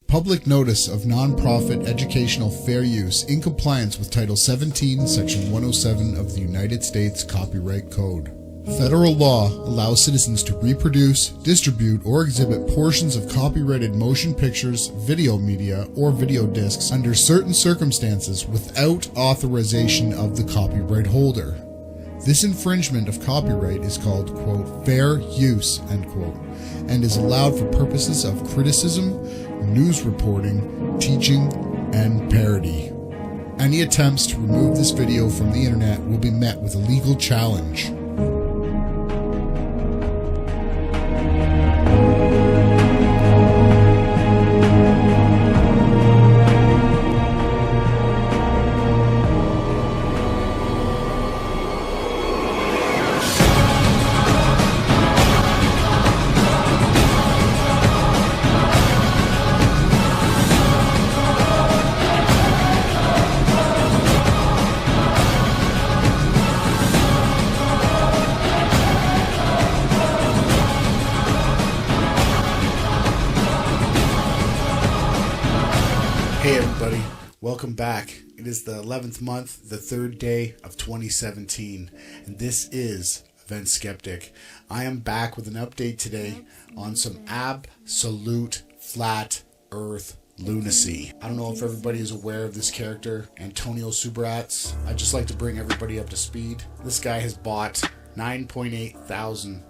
Public notice of nonprofit educational fair use in compliance with Title 17, Section 107 of the United States Copyright Code. Federal law allows citizens to reproduce, distribute, or exhibit portions of copyrighted motion pictures, video media, or video discs under certain circumstances without authorization of the copyright holder. This infringement of copyright is called, quote, fair use, end quote, and is allowed for purposes of criticism, news reporting, teaching, and parody. Any attempts to remove this video from the internet will be met with a legal challenge. Hey everybody, welcome back. It is the 11th month, the third day of 2017, and this is Event Skeptic. I am back with an update today on some absolute flat earth lunacy. I don't know if everybody is aware of this character, Antonio Subirats. I'd just like to bring everybody up to speed. This guy has bought 9.8 thousand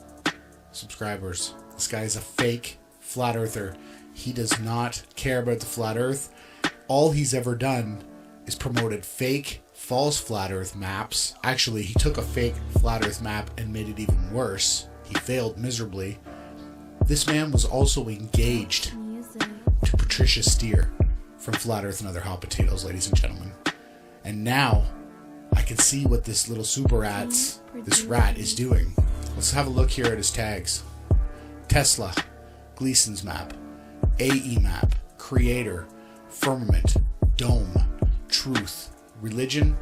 subscribers. This guy is a fake flat earther. He does not care about the flat earth. All he's ever done is promoted fake, false flat earth maps. Actually, he took a fake flat earth map and made it even worse. He failed miserably. This man was also engaged to Patricia Steer from Flat Earth and Other Hot Potatoes, ladies and gentlemen. And now I can see what this little Subirats, this rat, is doing. Let's have a look here at his tags. Tesla, Gleason's map, AE map, creator, firmament, dome, truth, religion,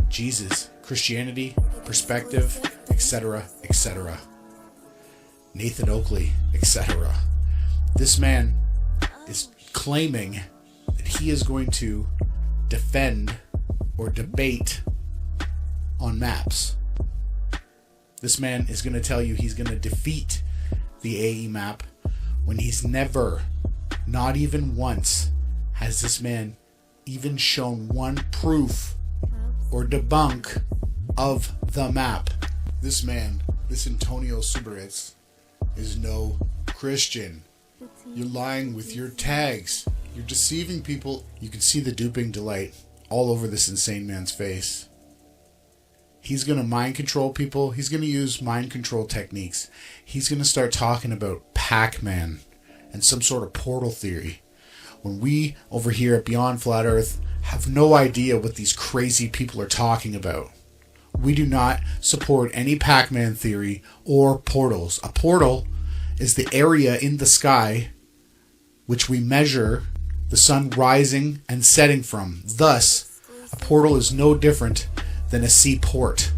Jesus, Christianity, perspective, etc., etc. Nathan Oakley, etc. This man is claiming that he is going to defend or debate on maps. This man is going to tell you he's going to defeat the AE map when he's never, not even once, has this man even shown one proof or debunk of the map. This man, this Antonio Subirats, is no Christian. You're lying with your tags. You're deceiving people. You can see the duping delight all over this insane man's face. He's going to mind control people. He's going to use mind control techniques. He's going to start talking about Pac-Man and some sort of portal theory, when we over here at Beyond Flat Earth have no idea what these crazy people are talking about. We do not support any Pac-Man theory or portals. A portal is the area in the sky which we measure the sun rising and setting from. Thus, a portal is no different than a seaport.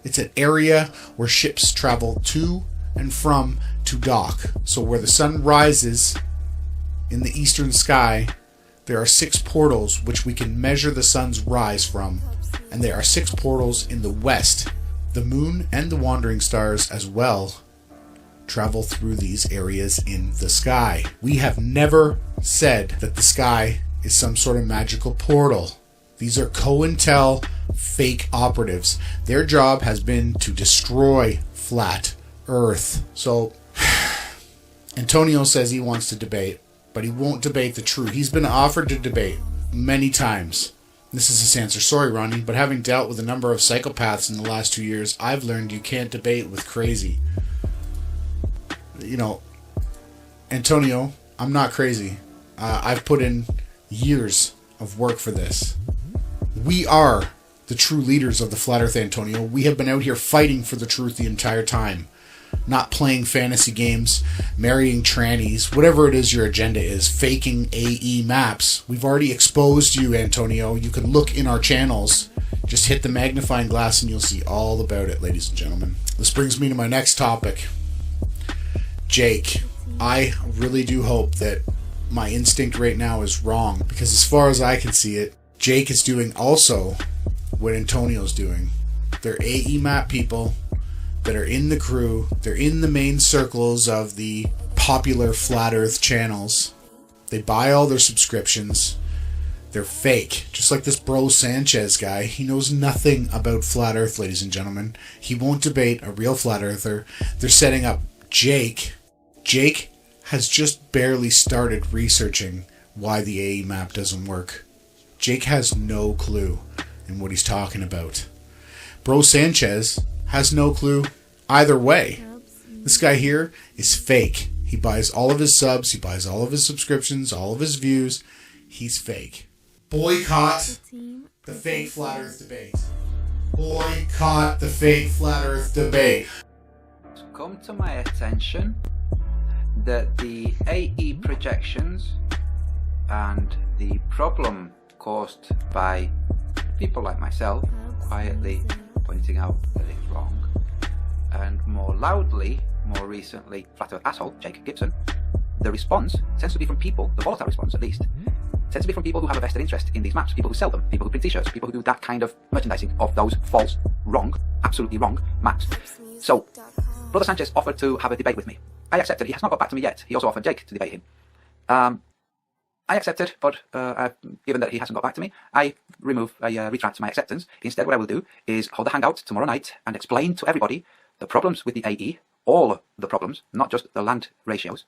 It's an area where ships travel to and from to dock. So where the sun rises in the eastern sky, there are 6 portals which we can measure the sun's rise from, and there are 6 portals in the west. The moon and the wandering stars as well travel through these areas in the sky. We have never said that the sky is some sort of magical portal. These are COINTEL fake operatives. Their job has been to destroy flat Earth. So Antonio says he wants to debate, but he won't debate the truth. He's been offered to debate many times. This is his answer. Sorry, Ronnie, but having dealt with a number of psychopaths in the last 2 years, I've learned you can't debate with crazy. You know, Antonio, I'm not crazy. I've put in years of work for this. We are the true leaders of the Flat Earth, Antonio. We have been out here fighting for the truth the entire time. Not playing fantasy games, marrying trannies, whatever it is your agenda is, faking AE maps. We've already exposed you, Antonio. You can look in our channels. Just hit the magnifying glass and you'll see all about it, ladies and gentlemen. This brings me to my next topic. Jake. I really do hope that my instinct right now is wrong, because as far as I can see it, Jake is doing also what Antonio's doing. They're AE map people that are in the crew. They're in the main circles of the popular Flat Earth channels. They buy all their subscriptions. They're fake. Just like this Bro Sanchez guy. He knows nothing about Flat Earth, ladies and gentlemen. He won't debate a real Flat Earther. They're setting up Jake. Jake has just barely started researching why the AE map doesn't work. Jake has no clue in what he's talking about. Bro Sanchez has no clue either way. This guy here is fake. He buys all of his subs, he buys all of his subscriptions, all of his views. He's fake. Boycott the fake Flat Earth debate. Boycott the fake Flat Earth debate. It's come to my attention that the AE projections and the problem caused by people like myself quietly pointing out that it's wrong, and more loudly, more recently, Flat Earth asshole Jake Gibson, the response tends to be from people, the volatile response at least, tends to be from people who have a vested interest in these maps, people who sell them, people who print t-shirts, people who do that kind of merchandising of those false, wrong, absolutely wrong maps. So, Brother Sanchez offered to have a debate with me. I accepted. He has not got back to me yet. He also offered Jake to debate him. I accepted, but given that he hasn't got back to me, I retract my acceptance. Instead, what I will do is hold a hangout tomorrow night and explain to everybody the problems with the AE, all the problems, not just the land ratios,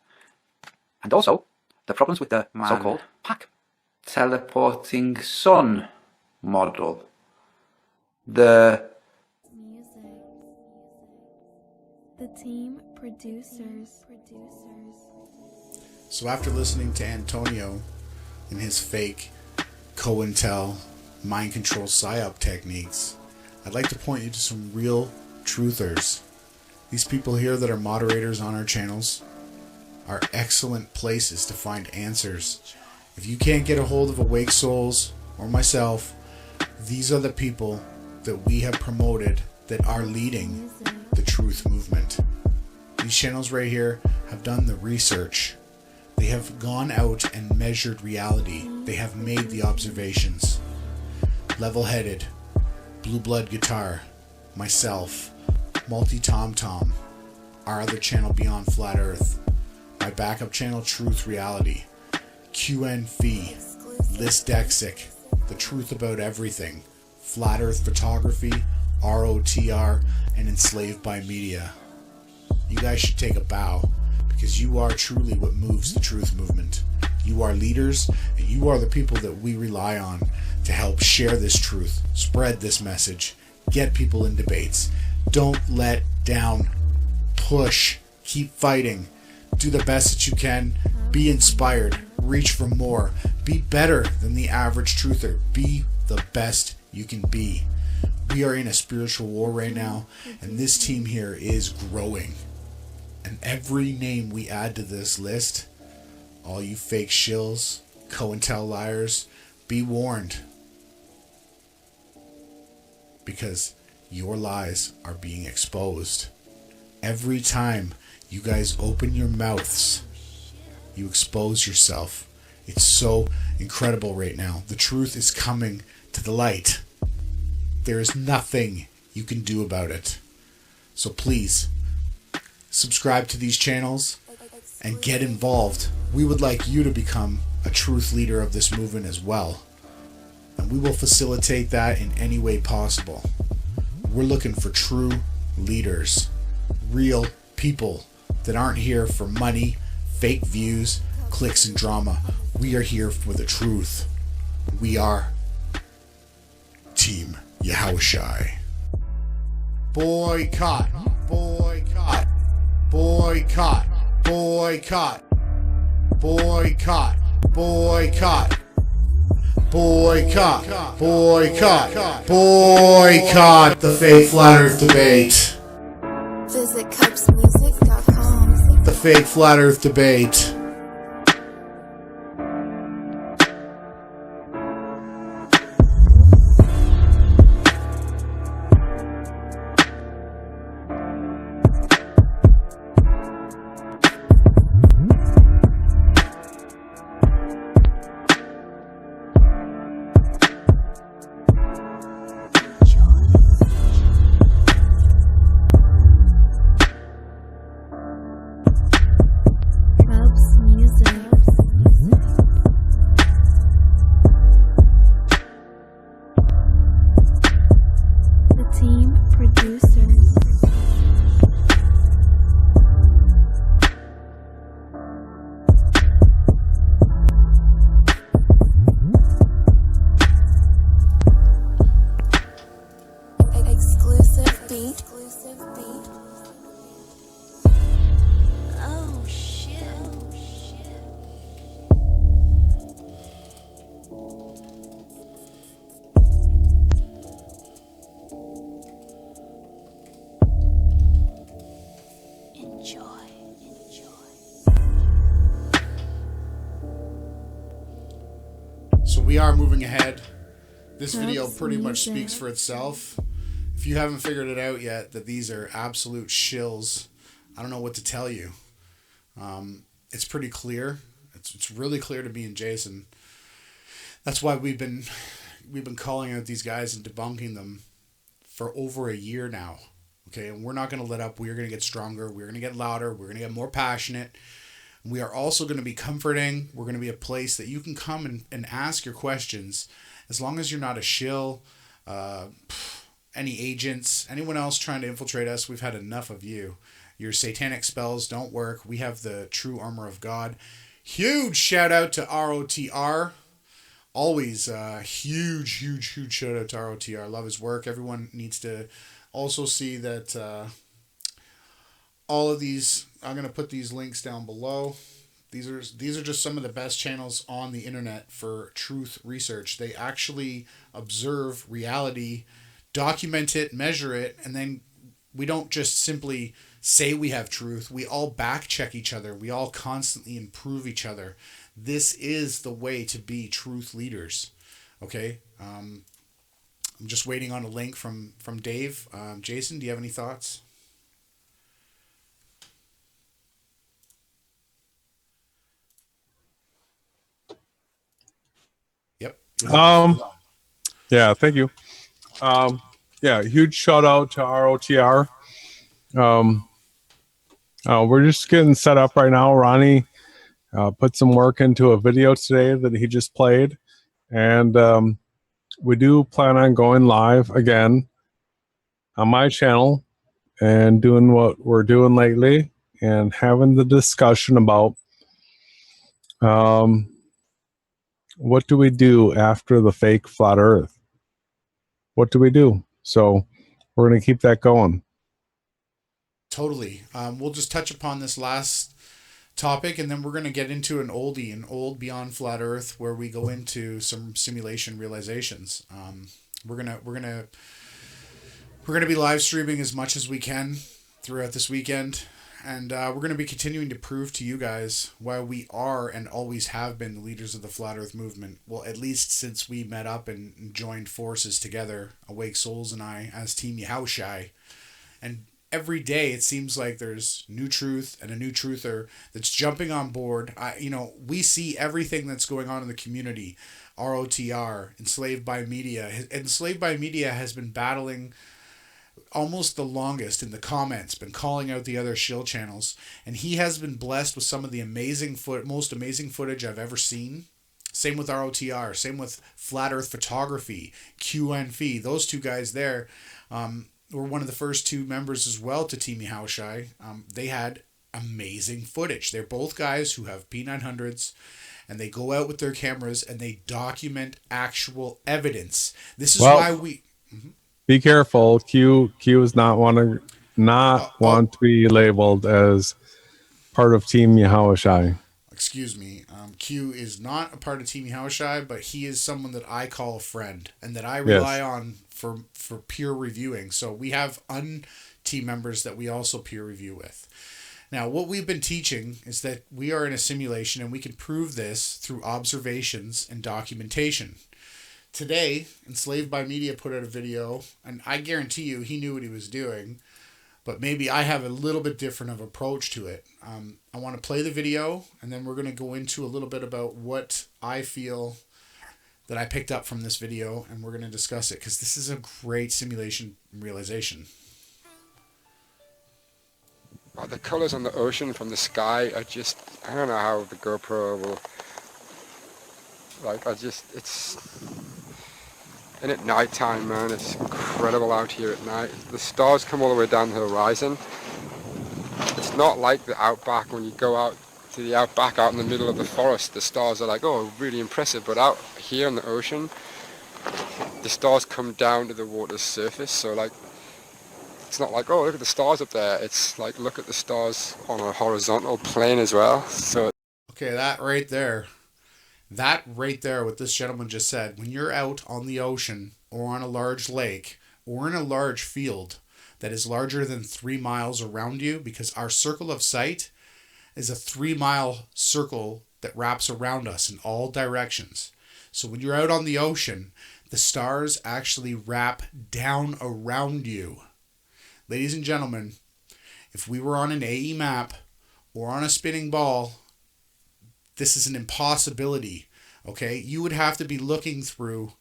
and also the problems with the so-called pack teleporting sun model. The team producers. So after listening to Antonio and his fake COINTEL mind control Psyop techniques, I'd like to point you to some real truthers. These people here that are moderators on our channels are excellent places to find answers. If you can't get a hold of Awake Souls or myself, these are the people that we have promoted that are leading the truth movement. These channels right here have done the research. They have gone out and measured reality. They have made the observations. Level-headed, Blue Blood Guitar, myself, Multi Tom Tom, our other channel Beyond Flat Earth, my backup channel Truth Reality, QN Fee, List Dexic, The Truth About Everything, Flat Earth Photography, ROTR, and Enslaved by Media. You guys should take a bow, because you are truly what moves the truth movement. You are leaders, and you are the people that we rely on to help share this truth, spread this message, get people in debates. Don't let down. Push. Keep fighting. Do the best that you can. Be inspired. Reach for more. Be better than the average truther. Be the best you can be. We are in a spiritual war right now, and this team here is growing. And every name we add to this list, all you fake shills, COINTEL liars, be warned. Because your lies are being exposed. Every time you guys open your mouths, you expose yourself. It's so incredible right now. The truth is coming to the light. There is nothing you can do about it. So please, subscribe to these channels and get involved. We would like you to become a truth leader of this movement as well. And we will facilitate that in any way possible. We're looking for true leaders, real people that aren't here for money, fake views, clicks, and drama. We are here for the truth. We are Team Yahushai. Boycott, boycott, boycott, boycott, boycott, boycott, Boycott, boycott, boycott the fake flat earth debate. Visit cupsmusic.com. The fake flat earth debate. Cubs Music. The team producers. Exclusive beat. Oh shit. Enjoy. So we are moving ahead. This Cubs video pretty much Music. speaks for itself. If you haven't figured it out yet, that these are absolute shills, I don't know what to tell you. It's pretty clear. It's really clear to me and Jason. That's why we've been calling out these guys and debunking them for over a year now. Okay, and we're not going to let up. We're going to get stronger. We're going to get louder. We're going to get more passionate. We are also going to be comforting. We're going to be a place that you can come and ask your questions, as long as you're not a shill, any agents, anyone else trying to infiltrate us. We've had enough of you. Your satanic spells don't work. We have the true armor of God. Huge shout out to ROTR. Always huge shout out to ROTR. Love his work. Everyone needs to also see that all of these, I'm going to put these links down below. These are just some of the best channels on the internet for truth research. They actually observe reality, document it, measure it, and then we don't just simply say we have truth. We all back check each other. We all constantly improve each other. This is the way to be truth leaders. Okay? I'm just waiting on a link from Dave. Jason, do you have any thoughts? Yep. Yeah, thank you. Yeah, huge shout out to ROTR. We're just getting set up right now. Ronnie put some work into a video today that he just played, and we do plan on going live again on my channel and doing what we're doing lately and having the discussion about what do we do after the fake flat earth? What do we do? So we're going to keep that going. Totally. We'll just touch upon this last topic, and then we're going to get into an old beyond flat earth, where we go into some simulation realizations. We're gonna be live streaming as much as we can throughout this weekend, and we're going to be continuing to prove to you guys why we are and always have been the leaders of the flat earth movement. Well, at least since we met up and joined forces together, Awake Souls and I, as Team Yahushai. And every day it seems like there's new truth and a new truther that's jumping on board. We see everything that's going on in the community. ROTR, Enslaved by Media. Enslaved by Media has been battling almost the longest in the comments, been calling out the other shill channels, and he has been blessed with some of the most amazing footage I've ever seen. Same with ROTR, same with Flat Earth Photography, QNF. Those two guys there were one of the first two members as well to Team Yahushai. They had amazing footage. They're both guys who have P900s, and they go out with their cameras and they document actual evidence. This is why we... Be careful. Q is not want to be labeled as part of Team Yahushai. excuse me, Q is not a part of Team Haushai, but he is someone that I call a friend and that I rely on for peer reviewing. So we have team members that we also peer review with. Now, what we've been teaching is that we are in a simulation and we can prove this through observations and documentation. Today, Enslaved by Media put out a video, and I guarantee you he knew what he was doing, but maybe I have a little bit different of approach to it. I want to play the video, and then we're going to go into a little bit about what I feel that I picked up from this video, and we're going to discuss it, because this is a great simulation realization. The colors on the ocean from the sky are just, I don't know how the GoPro will, it's, and at night time, man, it's incredible out here at night. The stars come all the way down the horizon. It's not like the outback. When you go out to the outback, out in the middle of the forest, the stars are like, oh, really impressive. But out here in the ocean, the stars come down to the water's surface. So like, it's not like, oh, look at the stars up there. It's like, look at the stars on a horizontal plane as well. So okay, that right there, what this gentleman just said, when you're out on the ocean or on a large lake or in a large field that is larger than 3 miles around you, because our circle of sight is a 3-mile circle that wraps around us in all directions. So when you're out on the ocean, the stars actually wrap down around you. Ladies and gentlemen, if we were on an AE map or on a spinning ball, this is an impossibility, okay? You would have to be looking through,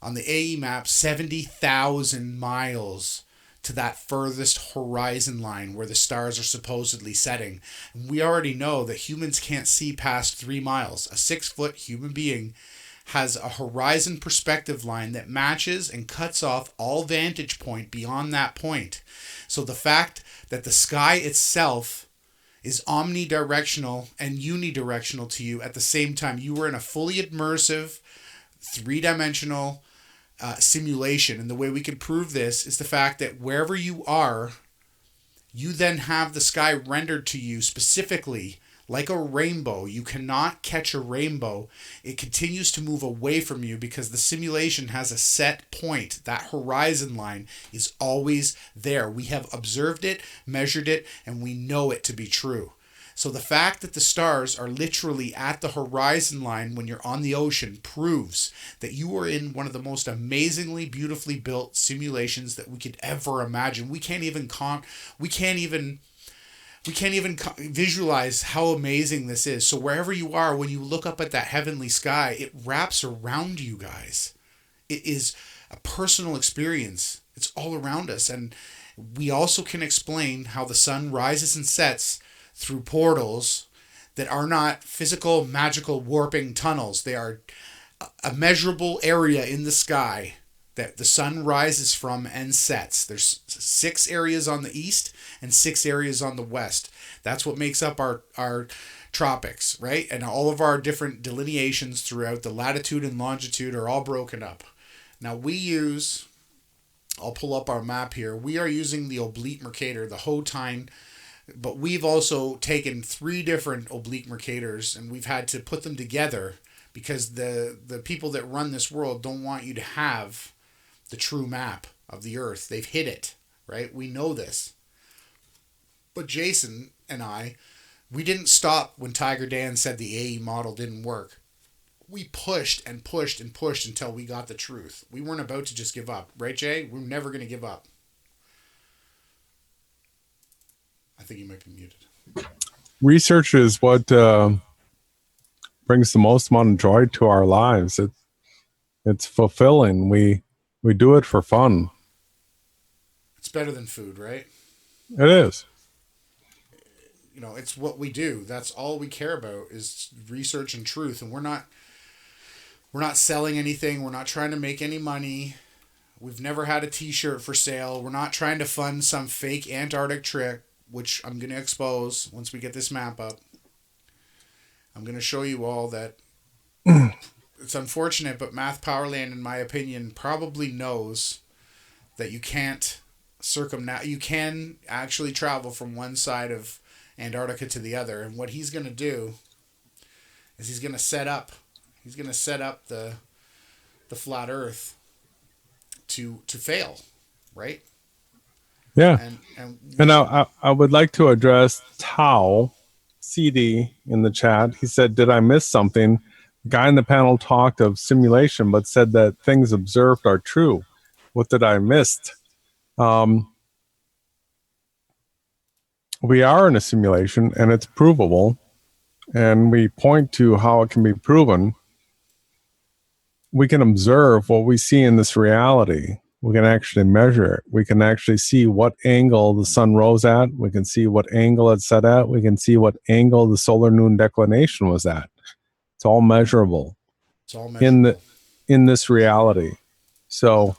on the AE map, 70,000 miles to that furthest horizon line where the stars are supposedly setting. And we already know that humans can't see past 3 miles. A 6-foot human being has a horizon perspective line that matches and cuts off all vantage point beyond that point. So the fact that the sky itself is omnidirectional and unidirectional to you at the same time, you are in a fully immersive, 3-dimensional simulation. And the way we can prove this is the fact that wherever you are, you then have the sky rendered to you specifically like a rainbow. You cannot catch a rainbow. It continues to move away from you because the simulation has a set point. That horizon line is always there. We have observed it, measured it, and we know it to be true. So the fact that the stars are literally at the horizon line when you're on the ocean proves that you are in one of the most amazingly beautifully built simulations that we could ever imagine. We can't even visualize how amazing this is. So wherever you are, when you look up at that heavenly sky, it wraps around you guys. It is a personal experience. It's all around us. And we also can explain how the sun rises and sets through portals that are not physical, magical, warping tunnels. They are a measurable area in the sky that the sun rises from and sets. There's 6 areas on the east and 6 areas on the west. That's what makes up our tropics, right? And all of our different delineations throughout the latitude and longitude are all broken up. Now I'll pull up our map here. We are using the oblique Mercator, the Hotine, but we've also taken 3 different oblique Mercators and we've had to put them together because the people that run this world don't want you to have the true map of the Earth. They've hid it, right? We know this. But Jason and I, we didn't stop when Tiger Dan said the AE model didn't work. We pushed and pushed and pushed until we got the truth. We weren't about to just give up. Right, Jay? We're never going to give up. I think you might be muted. Research is what brings the most amount of joy to our lives. It's fulfilling. We do it for fun. It's better than food, right? It is. You know, it's what we do. That's all we care about is research and truth. And we're not selling anything. We're not trying to make any money. We've never had a t-shirt for sale. We're not trying to fund some fake Antarctic trip, which I'm going to expose once we get this map up. I'm going to show you all that it's unfortunate, but Math Powerland, in my opinion, probably knows that you can't you can actually travel from one side of Antarctica to the other. And what he's going to do is he's going to set up the flat Earth to fail, right? Yeah. And And I would like to address Tao CD in the chat. He said, "Did I miss something?" The guy in the panel talked of simulation, but said that things observed are true. What did I missed? We are in a simulation, and it's provable. And we point to how it can be proven. We can observe what we see in this reality. We can actually measure it. We can actually see what angle the sun rose at. We can see what angle it set at. We can see what angle the solar noon declination was at. It's all measurable it's all measurable. in this reality. So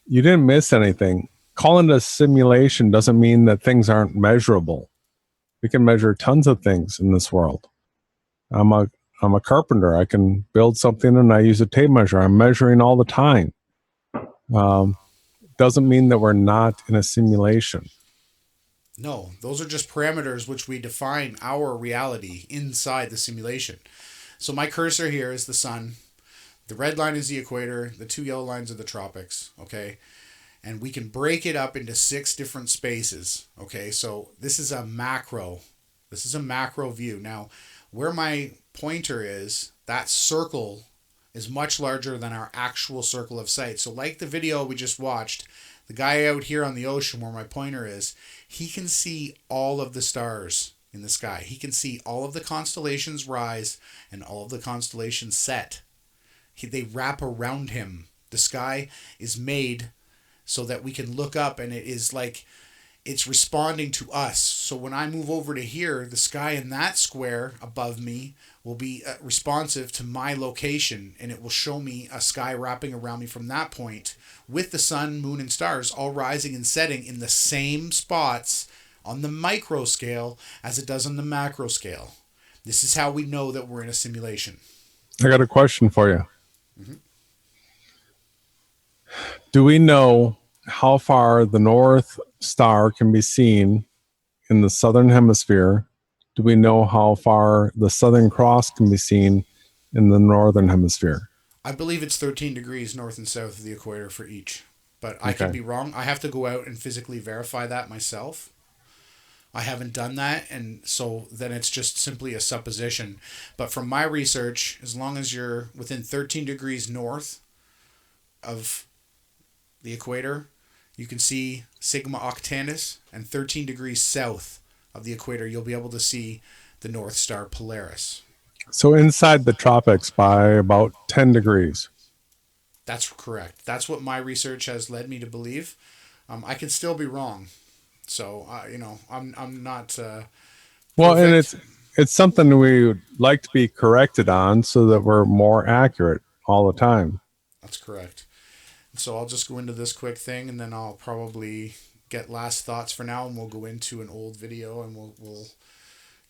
you didn't miss anything. Calling it a simulation doesn't mean that things aren't measurable. We can measure tons of things in this world. I'm a carpenter. I can build something and I use a tape measure. I'm measuring all the time. Doesn't mean that we're not in a simulation. No, those are just parameters which we define our reality inside the simulation. So my cursor here is the sun. The red line is the equator. The two yellow lines are the tropics. Okay. And we can break it up into 6 different spaces. Okay. So this is a macro. This is a macro view. Now, where my pointer is, that circle is much larger than our actual circle of sight. So like the video we just watched, the guy out here on the ocean where my pointer is, he can see all of the stars in the sky. He can see all of the constellations rise and all of the constellations set. They wrap around him. The sky is made so that we can look up, and it is like it's responding to us. So when I move over to here, the sky in that square above me will be responsive to my location, and it will show me a sky wrapping around me from that point with the sun, moon, and stars all rising and setting in the same spots on the micro scale as it does on the macro scale. This is how we know that we're in a simulation. I got a question for you. Mm-hmm. Do we know how far the North Star can be seen in the southern hemisphere? Do we know how far the Southern Cross can be seen in the northern hemisphere? I believe it's 13 degrees north and south of the equator for each, but I could be wrong. I have to go out and physically verify that myself. I haven't done that, and so then it's just simply a supposition. But from my research, as long as you're within 13 degrees north of the equator, you can see Sigma Octantis, and 13 degrees south of the equator, you'll be able to see the North Star Polaris. So inside the tropics by about 10 degrees. That's correct. That's what my research has led me to believe. I can still be wrong. So, I'm not well, and perfect. it's something we would like to be corrected on so that we're more accurate all the time. That's correct. So I'll just go into this quick thing, and then I'll probably get last thoughts for now, and we'll go into an old video, and we'll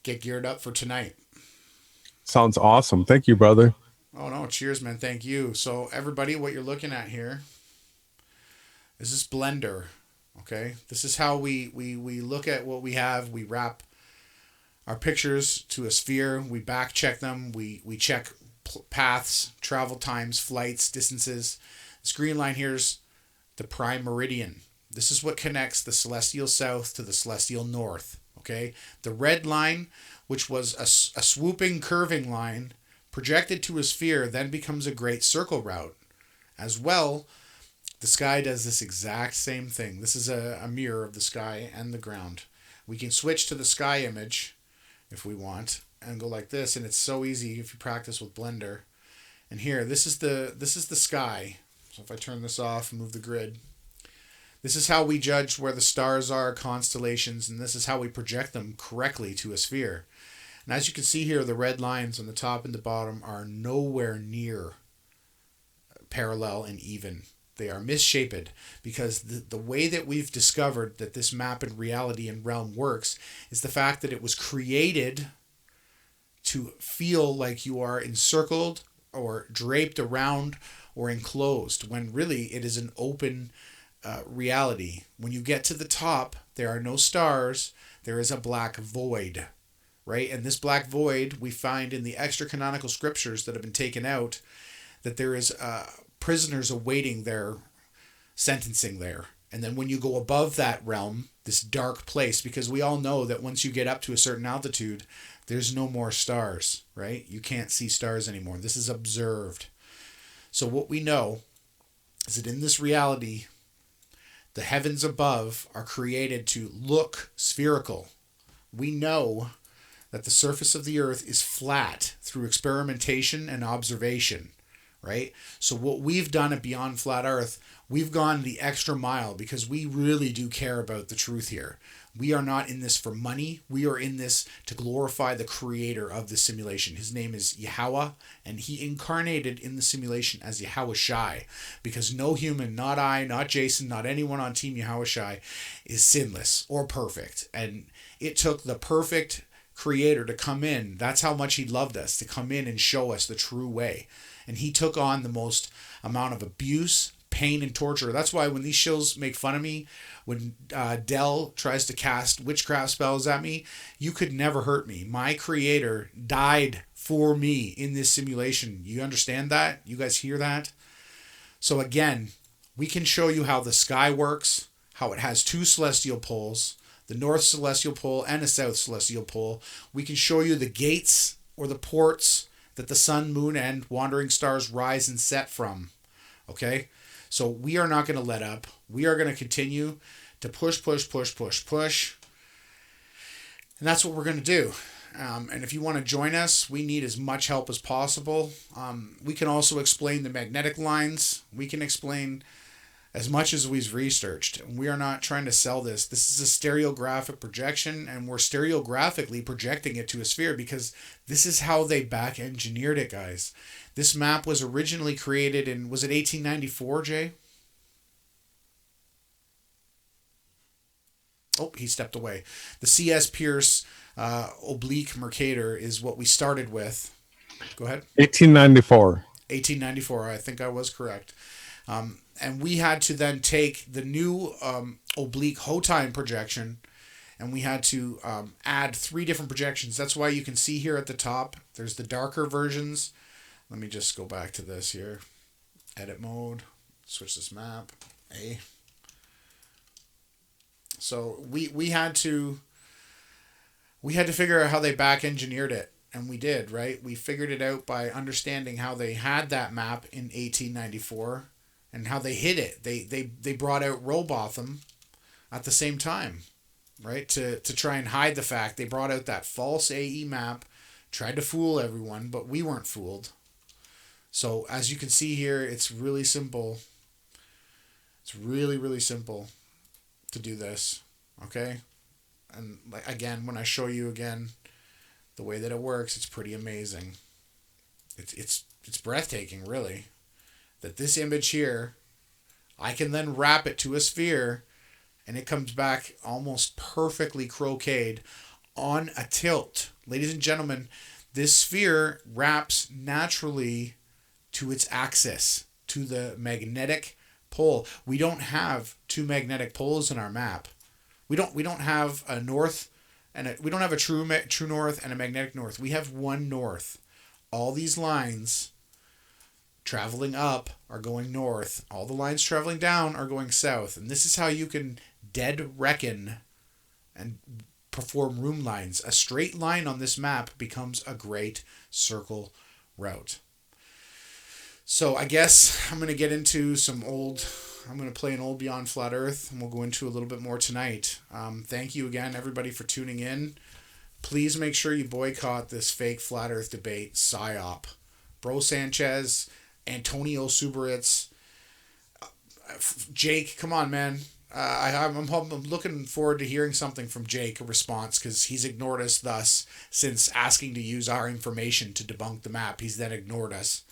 get geared up for tonight. Sounds awesome. Thank you, brother. Oh, no. Cheers, man. Thank you. So everybody, what you're looking at here is this blender. Okay. This is how we look at what we have. We wrap our pictures to a sphere. We back check them. We check paths, travel times, flights, distances. This green line here is the prime meridian. This is what connects the celestial south to the celestial north. Okay. The red line, which was a swooping curving line projected to a sphere, then becomes a great circle route. As well, the sky does this exact same thing. This is a mirror of the sky and the ground. We can switch to the sky image if we want and go like this, and it's so easy if you practice with Blender. And here, this is the sky. So if I turn this off and move the grid, this is how we judge where the stars are, constellations, and this is how we project them correctly to a sphere. And as you can see here, the red lines on the top and the bottom are nowhere near parallel and even. They are misshaped because the way that we've discovered that this map in reality and realm works is the fact that it was created to feel like you are encircled or draped around or enclosed, when really it is an open reality. When you get to the top, there are no stars. There is a black void. right? And this black void, we find in the extra canonical scriptures that have been taken out, that there is prisoners awaiting their sentencing there. And then when you go above that realm, this dark place, because we all know that once you get up to a certain altitude, there's no more stars, right? You can't see stars anymore. This is observed. So what we know is that in this reality, the heavens above are created to look spherical. We know that the surface of the earth is flat through experimentation and observation, right? So what we've done at Beyond Flat Earth, we've gone the extra mile because we really do care about the truth here. We are not in this for money. We are in this to glorify the creator of the simulation. His name is Yahweh, and he incarnated in the simulation as Yahweh Shai, because no human, not I, not Jason, not anyone on Team Yahweh Shai, is sinless or perfect. And it took the perfect creator to come in. That's how much he loved us, to come in and show us the true way. And he took on the most amount of abuse, pain, and torture. That's why when these shills make fun of me, when Dell tries to cast witchcraft spells at me, you could never hurt me. My creator died for me in this simulation. You understand that? You guys hear that? So again, we can show you how the sky works, how it has two celestial poles, the north celestial pole and a south celestial pole. We can show you the gates or the ports that the sun, moon, and wandering stars rise and set from. Okay? So we are not going to let up. We are going to continue to push. And that's what we're going to do. And if you want to join us, we need as much help as possible. We can also explain the magnetic lines. We can explain as much as we've researched. We are not trying to sell this. This is a stereographic projection, and we're stereographically projecting it to a sphere because this is how they back engineered it, guys. This map was originally created in, was it 1894, Jay? Oh, he stepped away. The C.S. Pierce oblique Mercator is what we started with. Go ahead. 1894. 1894, I think I was correct. And we had to then take the new oblique Hotime projection, and we had to add 3 different projections. That's why you can see here at the top, there's the darker versions. Let me just go back to this here. Edit mode. Switch this map. A. So we had to figure out how they back engineered it, and we did, right? We figured it out by understanding how they had that map in 1894 and how they hid it. They brought out Robotham at the same time, right? To try and hide the fact. They brought out that false AE map, tried to fool everyone, but we weren't fooled. So as you can see here, it's really simple. It's really, really simple to do this, okay? And again, when I show you again the way that it works, it's pretty amazing. It's breathtaking, really, that this image here, I can then wrap it to a sphere, and it comes back almost perfectly croqueted on a tilt. Ladies and gentlemen, this sphere wraps naturally to its axis, to the magnetic pole. We don't have 2 magnetic poles in our map. We don't have a north and we don't have a true north and a magnetic north. We have one north. All these lines traveling up are going north. All the lines traveling down are going south. And this is how you can dead reckon and perform room lines. A straight line on this map becomes a great circle route. So I guess I'm going to get into I'm going to play an old Beyond Flat Earth, and we'll go into a little bit more tonight. Thank you again, everybody, for tuning in. Please make sure you boycott this fake Flat Earth debate, Psyop. Bro Sanchez, Antonio Subirats, Jake, come on, man. I'm looking forward to hearing something from Jake, a response, because he's ignored us thus since asking to use our information to debunk the map. He's then ignored us.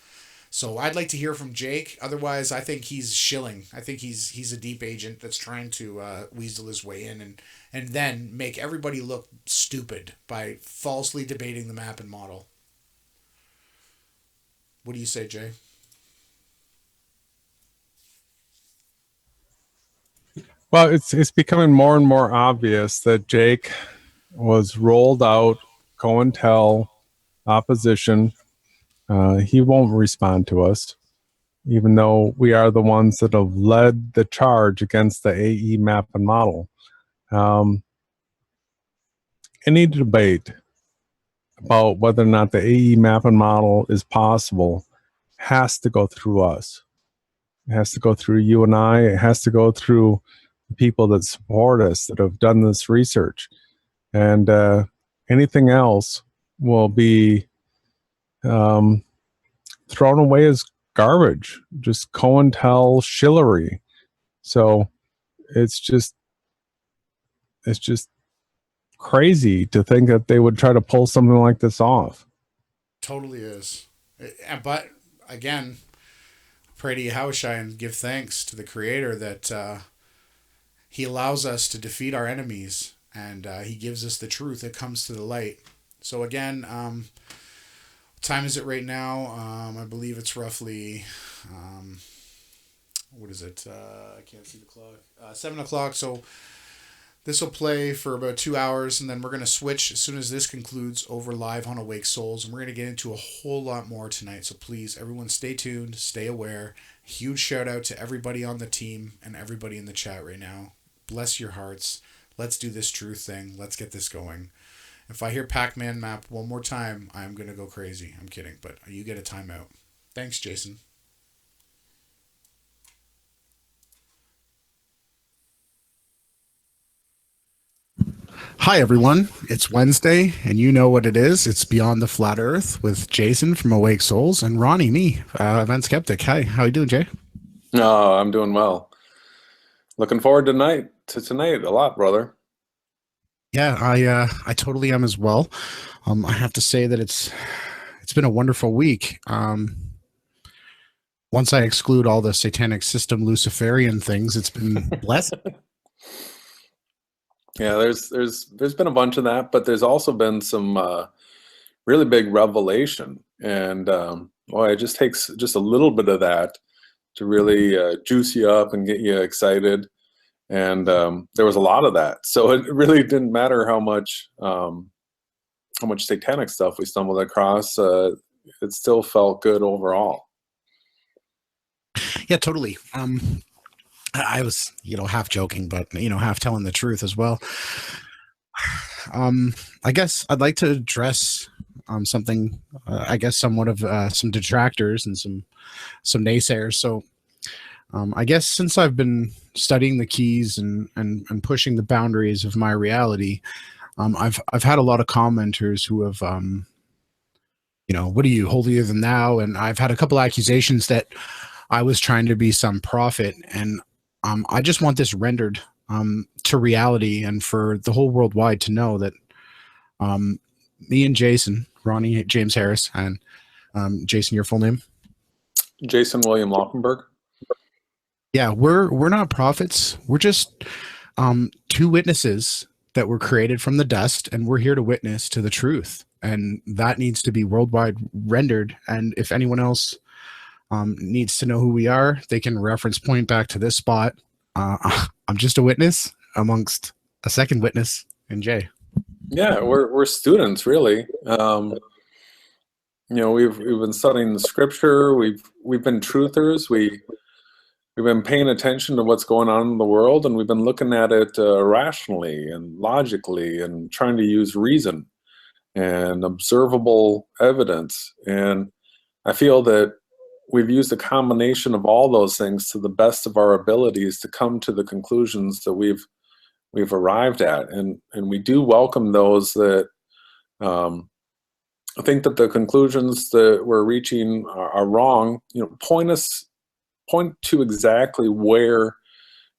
So I'd like to hear from Jake. Otherwise, I think he's shilling. I think he's a deep agent that's trying to weasel his way in and then make everybody look stupid by falsely debating the map and model. What do you say, Jay? Well, it's becoming more and more obvious that Jake was rolled out COINTEL opposition. He won't respond to us, even though we are the ones that have led the charge against the AE map and model. Any debate about whether or not the AE map and model is possible has to go through us. It has to go through you and I. It has to go through the people that support us, that have done this research. And anything else will be thrown away as garbage, just COINTEL shillery. So it's just crazy to think that they would try to pull something like this off. Totally is. But again, pray to Yahushua and give thanks to the Creator that He allows us to defeat our enemies, and He gives us the truth that comes to the light. So again, what time is it right now? I believe it's roughly, what is it? I can't see the clock. 7 o'clock. So this will play for about 2 hours, and then we're going to switch as soon as this concludes over live on Awake Souls, and we're going to get into a whole lot more tonight. So please, everyone, stay tuned, stay aware. Huge shout out to everybody on the team and everybody in the chat right now. Bless your hearts. Let's do this truth thing. Let's get this going. If I hear Pac-Man map one more time, I'm going to go crazy. I'm kidding, but you get a timeout. Thanks, Jason. Hi, everyone. It's Wednesday, and you know what it is. It's Beyond the Flat Earth with Jason from Awake Souls and Ronnie, me, Event Skeptic. Hi, how you doing, Jay? No, I'm doing well. Looking forward to tonight a lot, brother. Yeah, I totally am as well. I have to say that it's been a wonderful week. Once I exclude all the satanic system Luciferian things, it's been blessed. Yeah, there's been a bunch of that, but there's also been some really big revelation, and it just takes just a little bit of that to really juice you up and get you excited. And there was a lot of that, so it really didn't matter how much satanic stuff we stumbled across. It still felt good overall. Yeah, totally. I was, half joking, but, half telling the truth as well. I guess I'd like to address something, I guess somewhat of some detractors and some naysayers. So I guess since I've been studying the keys and pushing the boundaries of my reality, I've had a lot of commenters who have, what are you, holier than thou? And I've had a couple accusations that I was trying to be some prophet, and I just want this rendered to reality and for the whole worldwide to know that me and Jason, Ronnie James Harris, and Jason, your full name? Jason William Laufenberg. Yeah, we're not prophets. We're just two witnesses that were created from the dust, and we're here to witness to the truth. And that needs to be worldwide rendered. And if anyone else needs to know who we are, they can reference point back to this spot. I'm just a witness amongst a second witness in Jay. Yeah, we're students, really. We've been studying the scripture. We've been truthers. We've been paying attention to what's going on in the world, and we've been looking at it rationally and logically, and trying to use reason and observable evidence. And I feel that we've used a combination of all those things to the best of our abilities to come to the conclusions that we've arrived at. And we do welcome those that think that the conclusions that we're reaching are wrong. Point to exactly where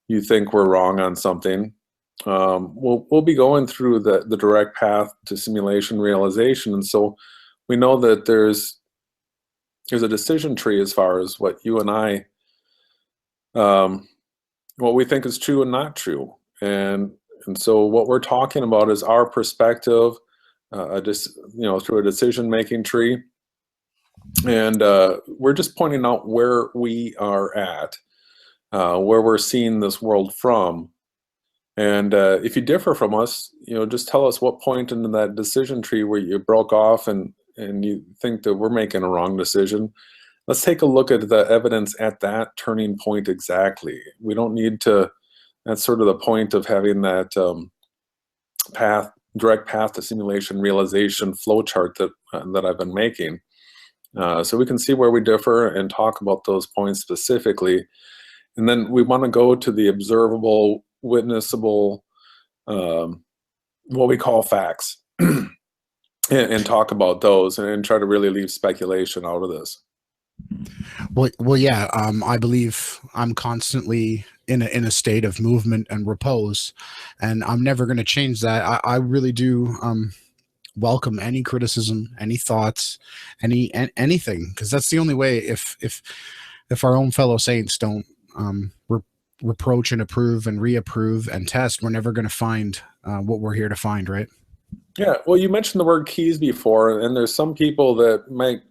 you think we're wrong on something. We'll be going through the direct path to simulation realization, and so we know that there's a decision tree as far as what you and I, what we think is true and not true. And so what we're talking about is our perspective, through a decision-making tree. And we're just pointing out where we are at, where we're seeing this world from. And if you differ from us, just tell us what point in that decision tree where you broke off and you think that we're making a wrong decision. Let's take a look at the evidence at that turning point exactly. We don't need to, that's sort of the point of having that direct path to simulation realization flowchart that I've been making. So we can see where we differ and talk about those points specifically. And then we want to go to the observable, witnessable, what we call facts, and talk about those and try to really leave speculation out of this. Well, yeah. I believe I'm constantly in a state of movement and repose, and I'm never going to change that. I really do welcome any criticism, any thoughts, anything, because that's the only way. If our own fellow saints don't reproach and approve and reapprove and test, we're never going to find what we're here to find, right? Yeah. Well, you mentioned the word keys before, and there's some people that might,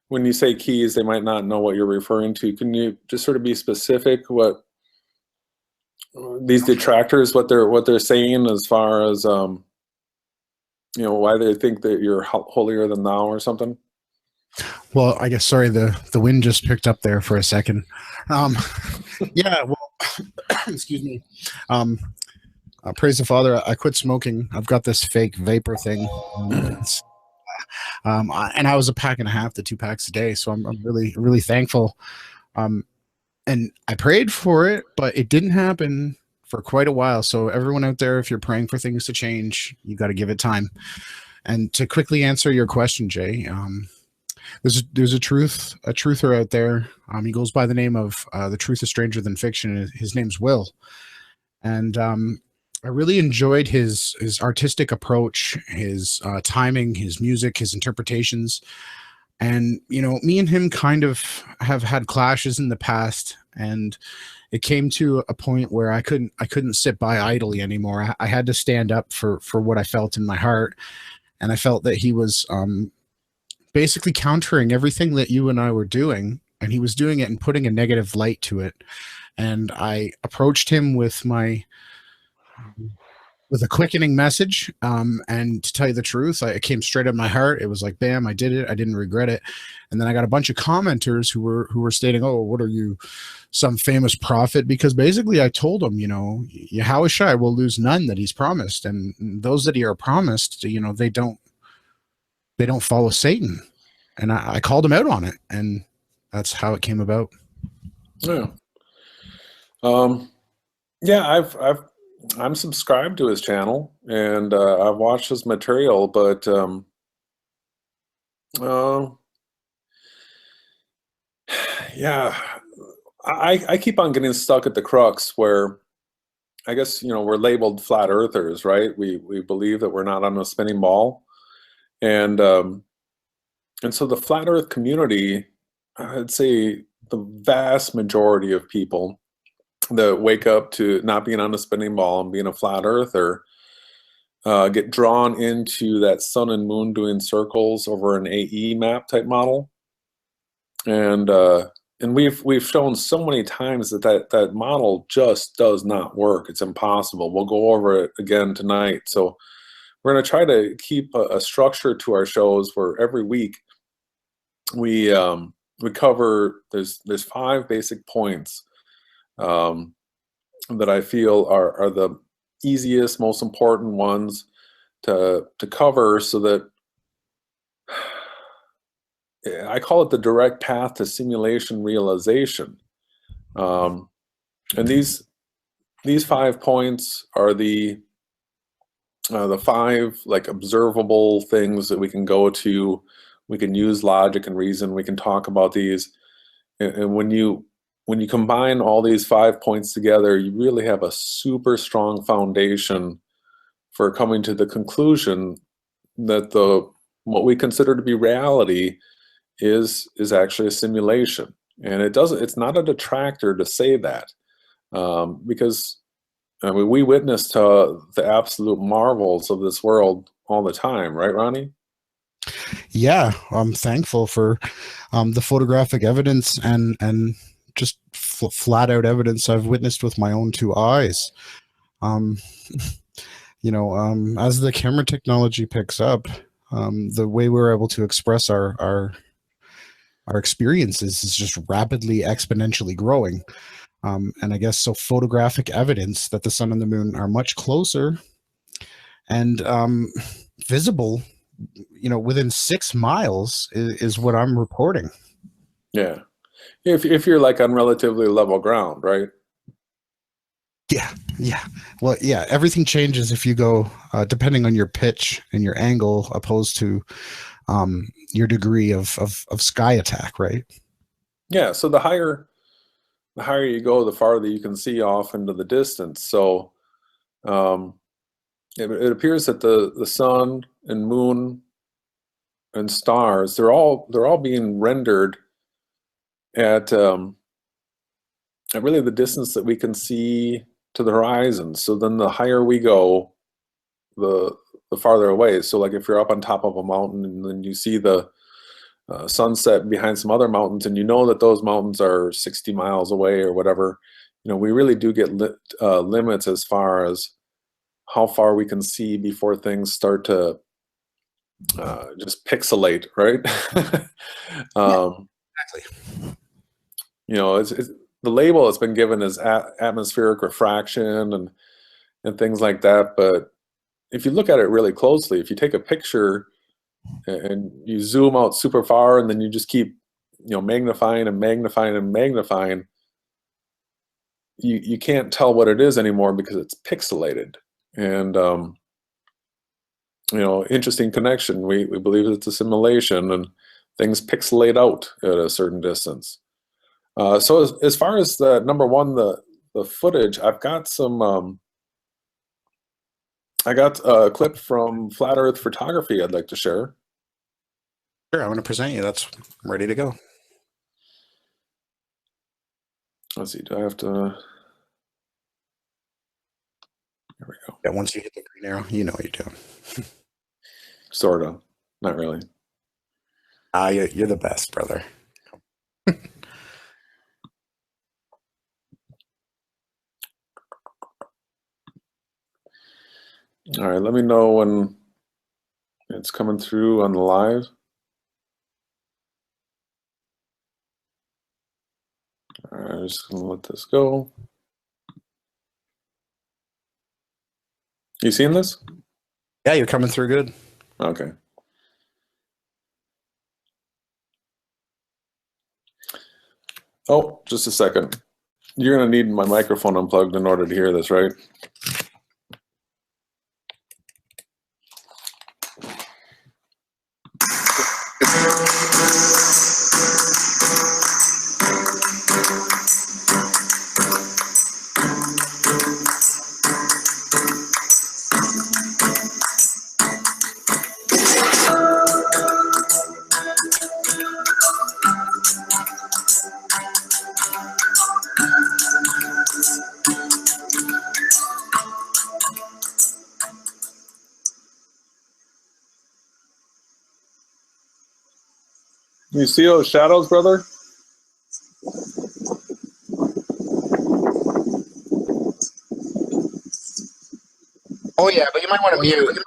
when you say keys, they might not know what you're referring to. Can you just sort of be specific what these detractors, what they're saying as far as why they think that you're holier than thou or something? Well, I guess, sorry, the wind just picked up there for a second. Yeah, well, excuse me. Praise the Father, I quit smoking. I've got this fake vapor thing. And I was a pack and a half to 2 packs a day, so I'm really, really thankful. And I prayed for it, but it didn't happen for quite a while. So everyone out there, if you're praying for things to change, you got to give it time. And to quickly answer your question, Jay, there's a truther out there. He goes by the name of The Truth is Stranger Than Fiction. His name's Will. And I really enjoyed his artistic approach, his timing, his music, his interpretations. And, me and him kind of have had clashes in the past, and it came to a point where I couldn't sit by idly anymore. I had to stand up for what I felt in my heart. And I felt that he was basically countering everything that you and I were doing, and he was doing it and putting a negative light to it. And I approached him with a quickening message. And to tell you the truth, it came straight out of my heart. It was like, bam, I did it. I didn't regret it. And then I got a bunch of commenters who were stating, oh, what are you, some famous prophet? Because basically I told them, Yahushua will lose none that he's promised. And those that he are promised, they don't follow Satan. And I called him out on it. And that's how it came about. Yeah. Yeah, I'm subscribed to his channel, and I've watched his material, but yeah, I keep on getting stuck at the crux where I guess we're labeled flat earthers, right? We believe that we're not on a spinning ball, and so the flat earth community, I'd say the vast majority of people that wake up to not being on a spinning ball and being a flat earther get drawn into that sun and moon doing circles over an AE map type model, and we've shown so many times that model just does not work. It's impossible. We'll go over it again tonight. So we're going to try to keep a structure to our shows where every week we cover. There's 5 basic points that I feel are the easiest, most important ones to cover, so that I call it the direct path to simulation realization. And these 5 points are the 5 like observable things that we can go to. We can use logic and reason. We can talk about these, and when you combine all these 5 points together, you really have a super strong foundation for coming to the conclusion that what we consider to be reality is actually a simulation. And it's not a detractor to say that, because I mean, we witness to the absolute marvels of this world all the time, right, Ronnie? Yeah, I'm thankful for the photographic evidence and just flat out evidence I've witnessed with my own 2 eyes. Um, as the camera technology picks up, the way we're able to express our experiences is just rapidly exponentially growing. And I guess so photographic evidence that the sun and the moon are much closer and visible, within 6 miles is what I'm reporting. Yeah. If you're like on relatively level ground, right? Yeah. Well, yeah, everything changes if you go, depending on your pitch and your angle, opposed to your degree of sky attack, right? Yeah. So the higher you go, the farther you can see off into the distance. So it appears that the sun and moon and stars, they're all being rendered at really the distance that we can see to the horizon. So then the higher we go, the farther away. So like if you're up on top of a mountain and then you see the sunset behind some other mountains, and you know that those mountains are 60 miles away or whatever, we really do get limits as far as how far we can see before things start to just pixelate, right? Exactly. It's the label that's been given is atmospheric refraction and things like that. But if you look at it really closely, if you take a picture and you zoom out super far and then you just keep magnifying and magnifying and magnifying, you can't tell what it is anymore because it's pixelated. And interesting connection. We believe it's a simulation and things pixelate out at a certain distance. So as far as the number one, the footage, I've got some I got a clip from Flat Earth Photography I'd like to share. Sure, I want to present you. I'm ready to go. Let's see, do I have to? Here we go. Yeah, once you hit the green arrow, you know what you're doing. Sort of, not really. You're the best, brother. All right, let me know when it's coming through on the live. All right, I'm just gonna let this go. You seeing this? Yeah, you're coming through good. Okay. Oh, just a second. You're gonna need my microphone unplugged in order to hear this, right? You see those shadows, brother? Oh yeah, but you might want to mute.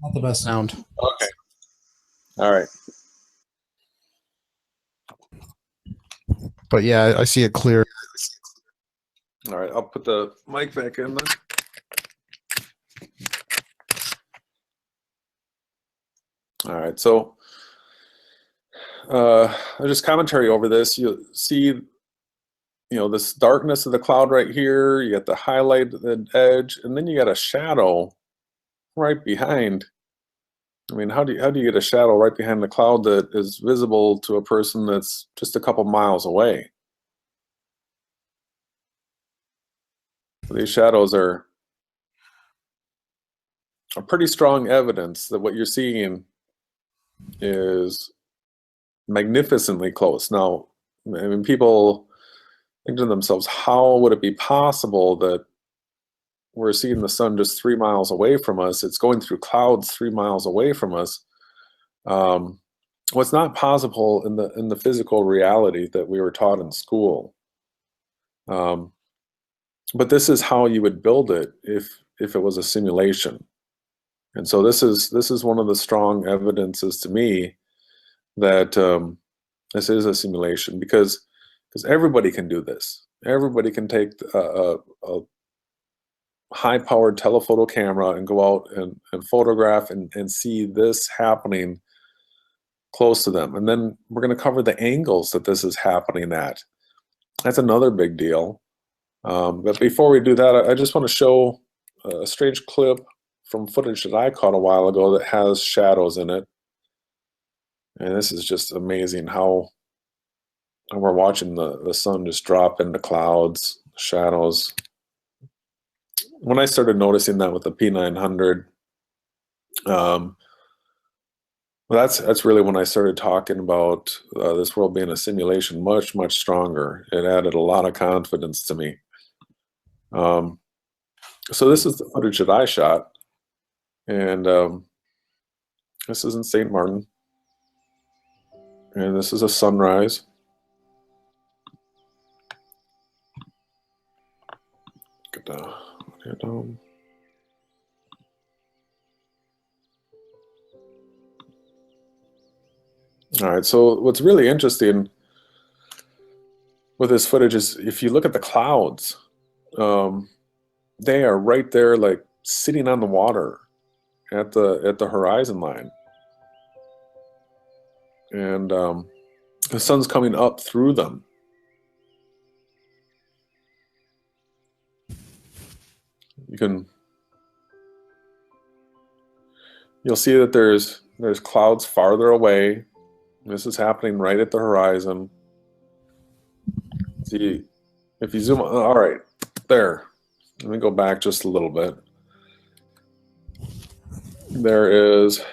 Not the best sound. Okay. All right. But yeah, I see it clear. All right, I'll put the mic back in then. All right, so just commentary over this. You'll see, this darkness of the cloud right here. You got the highlighted edge, and then you got a shadow right behind. I mean, how do you get a shadow right behind the cloud that is visible to a person that's just a couple miles away? These shadows are pretty strong evidence that what you're seeing is magnificently close. Now, I mean, people think to themselves, how would it be possible that we're seeing the sun just 3 miles away from us? It's going through clouds 3 miles away from us. What's not possible in the physical reality that we were taught in school. But this is how you would build it if it was a simulation. And so this is one of the strong evidences to me that this is a simulation, because everybody can do this. Everybody can take a high-powered telephoto camera and go out and photograph and see this happening close to them. And then we're going to cover the angles that this is happening at. That's another big deal. But before we do that, I just want to show a strange clip from footage that I caught a while ago that has shadows in it. And this is just amazing how we're watching the sun just drop into clouds, shadows. When I started noticing that with the P900, that's really when I started talking about this world being a simulation much, much stronger. It added a lot of confidence to me. So this is the footage that I shot. And this is in St. Martin. And this is a sunrise. Get down. All right, so what's really interesting with this footage is if you look at the clouds, they are right there, like sitting on the water at the horizon line. And the sun's coming up through them. You'll see that there's clouds farther away. This is happening right at the horizon. See, if you zoom, all right, there. Let me go back just a little bit. There is,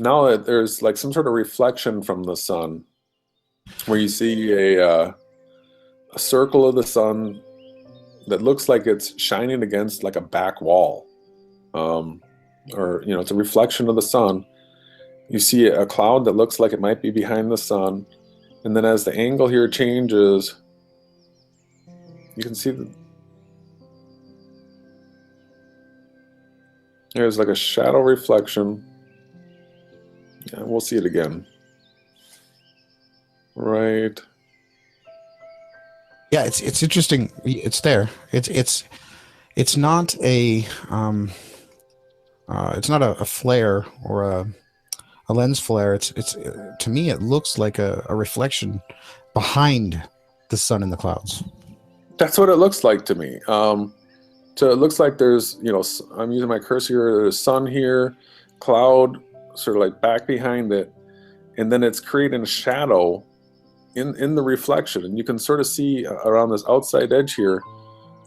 now that there's like some sort of reflection from the sun, where you see a circle of the sun that looks like it's shining against like a back wall, or it's a reflection of the sun. You see a cloud that looks like it might be behind the sun, and then as the angle here changes, you can see that there's like a shadow reflection. Yeah, we'll see it again. Right. Yeah, it's interesting. It's there. It's not a flare or a lens flare. It's to me it looks like a reflection behind the sun in the clouds. That's what it looks like to me. So it looks like there's, I'm using my cursor, there's sun here, cloud sort of like back behind it, and then it's creating a shadow in the reflection. And you can sort of see around this outside edge here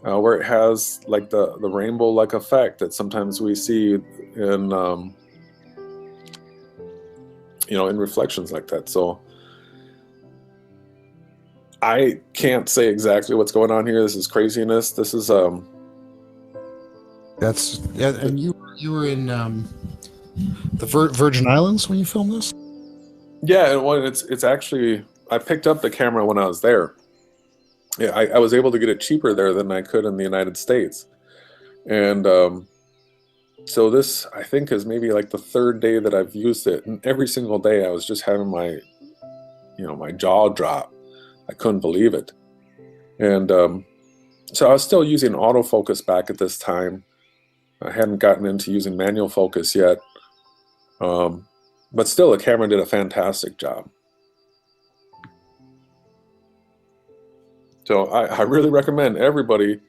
where it has like the rainbow-like effect that sometimes we see in, in reflections like that. So I can't say exactly what's going on here. This is craziness. This is That's yeah. And you were in the Virgin Islands when you filmed this? Yeah, and it's actually, I picked up the camera when I was there. Yeah, I was able to get it cheaper there than I could in the United States. And so this, I think, is maybe like the third day that I've used it. And every single day I was just having my, my jaw drop. I couldn't believe it. And so I was still using autofocus back at this time. I hadn't gotten into using manual focus yet. But still, the camera did a fantastic job. So I really recommend everybody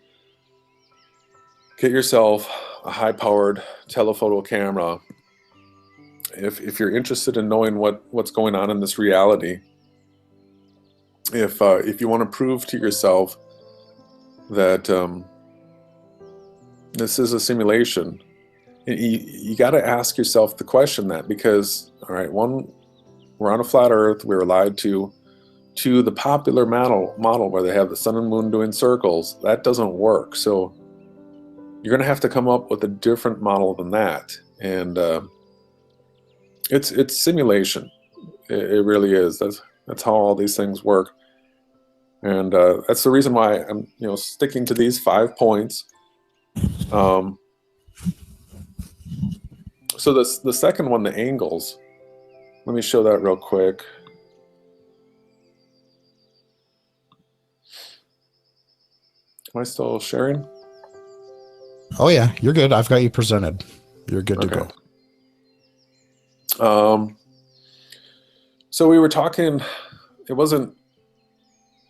get yourself a high-powered telephoto camera if you're interested in knowing what's going on in this reality. If you want to prove to yourself that this is a simulation, you got to ask yourself the question that, because, all right, one, we're on a flat Earth, we were lied to the popular model where they have the sun and moon doing circles. That doesn't work. So you're going to have to come up with a different model than that. And it's simulation. It really is. That's how all these things work. And that's the reason why I'm, sticking to these 5 points. So the second one, the angles, let me show that real quick. Am I still sharing? Oh yeah, you're good. I've got you presented. You're good to Okay. go. So we were talking, it wasn't,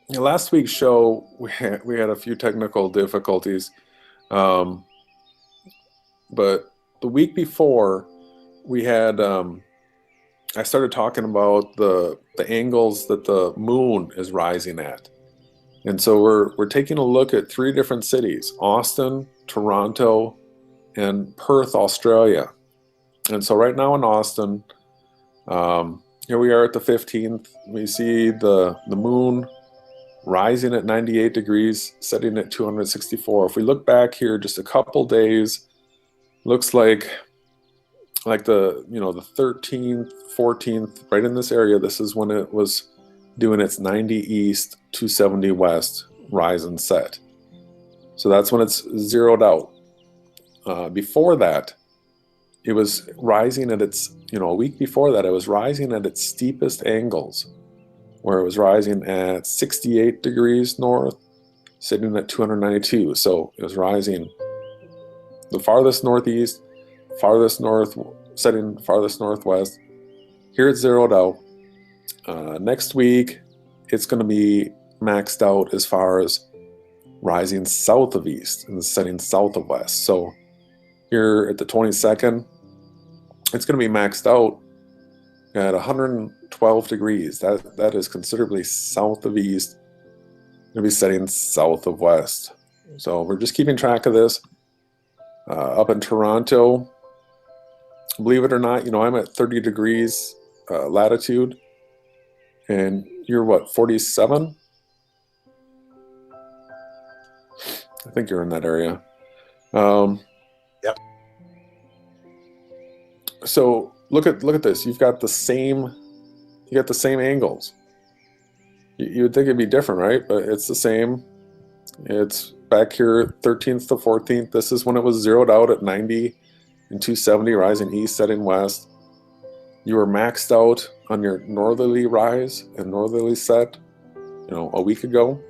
last week's show, we had a few technical difficulties. But the week before, we had, I started talking about the angles that the moon is rising at. And so we're taking a look at 3 different cities, Austin, Toronto, and Perth, Australia. And so right now in Austin, here we are at the 15th. We see the moon rising at 98 degrees, setting at 264. If we look back here just a couple days, looks like the the 13th, 14th, right in this area, this is when it was doing its 90 east, 270 west rise and set. So that's when it's zeroed out. Before that, it was rising at its, a week before that, it was rising at its steepest angles, where it was rising at 68 degrees north, sitting at 292. So it was rising the farthest northeast, farthest north, setting farthest northwest. Here it's zeroed out. Next week, it's going to be maxed out as far as rising south of east and setting south of west. So here at the 22nd, it's going to be maxed out at 112 degrees. That is considerably south of east. Going to be setting south of west. So we're just keeping track of this. Up in Toronto, believe it or not, I'm at 30 degrees latitude, and you're what, 47? I think you're in that area. Yep. So look at this. You've got the same angles. You would think it'd be different, right? But it's the same. It's back here, 13th to 14th. This is when it was zeroed out at 90 and 270, rising east, setting west. You were maxed out on your northerly rise and northerly set, a week ago.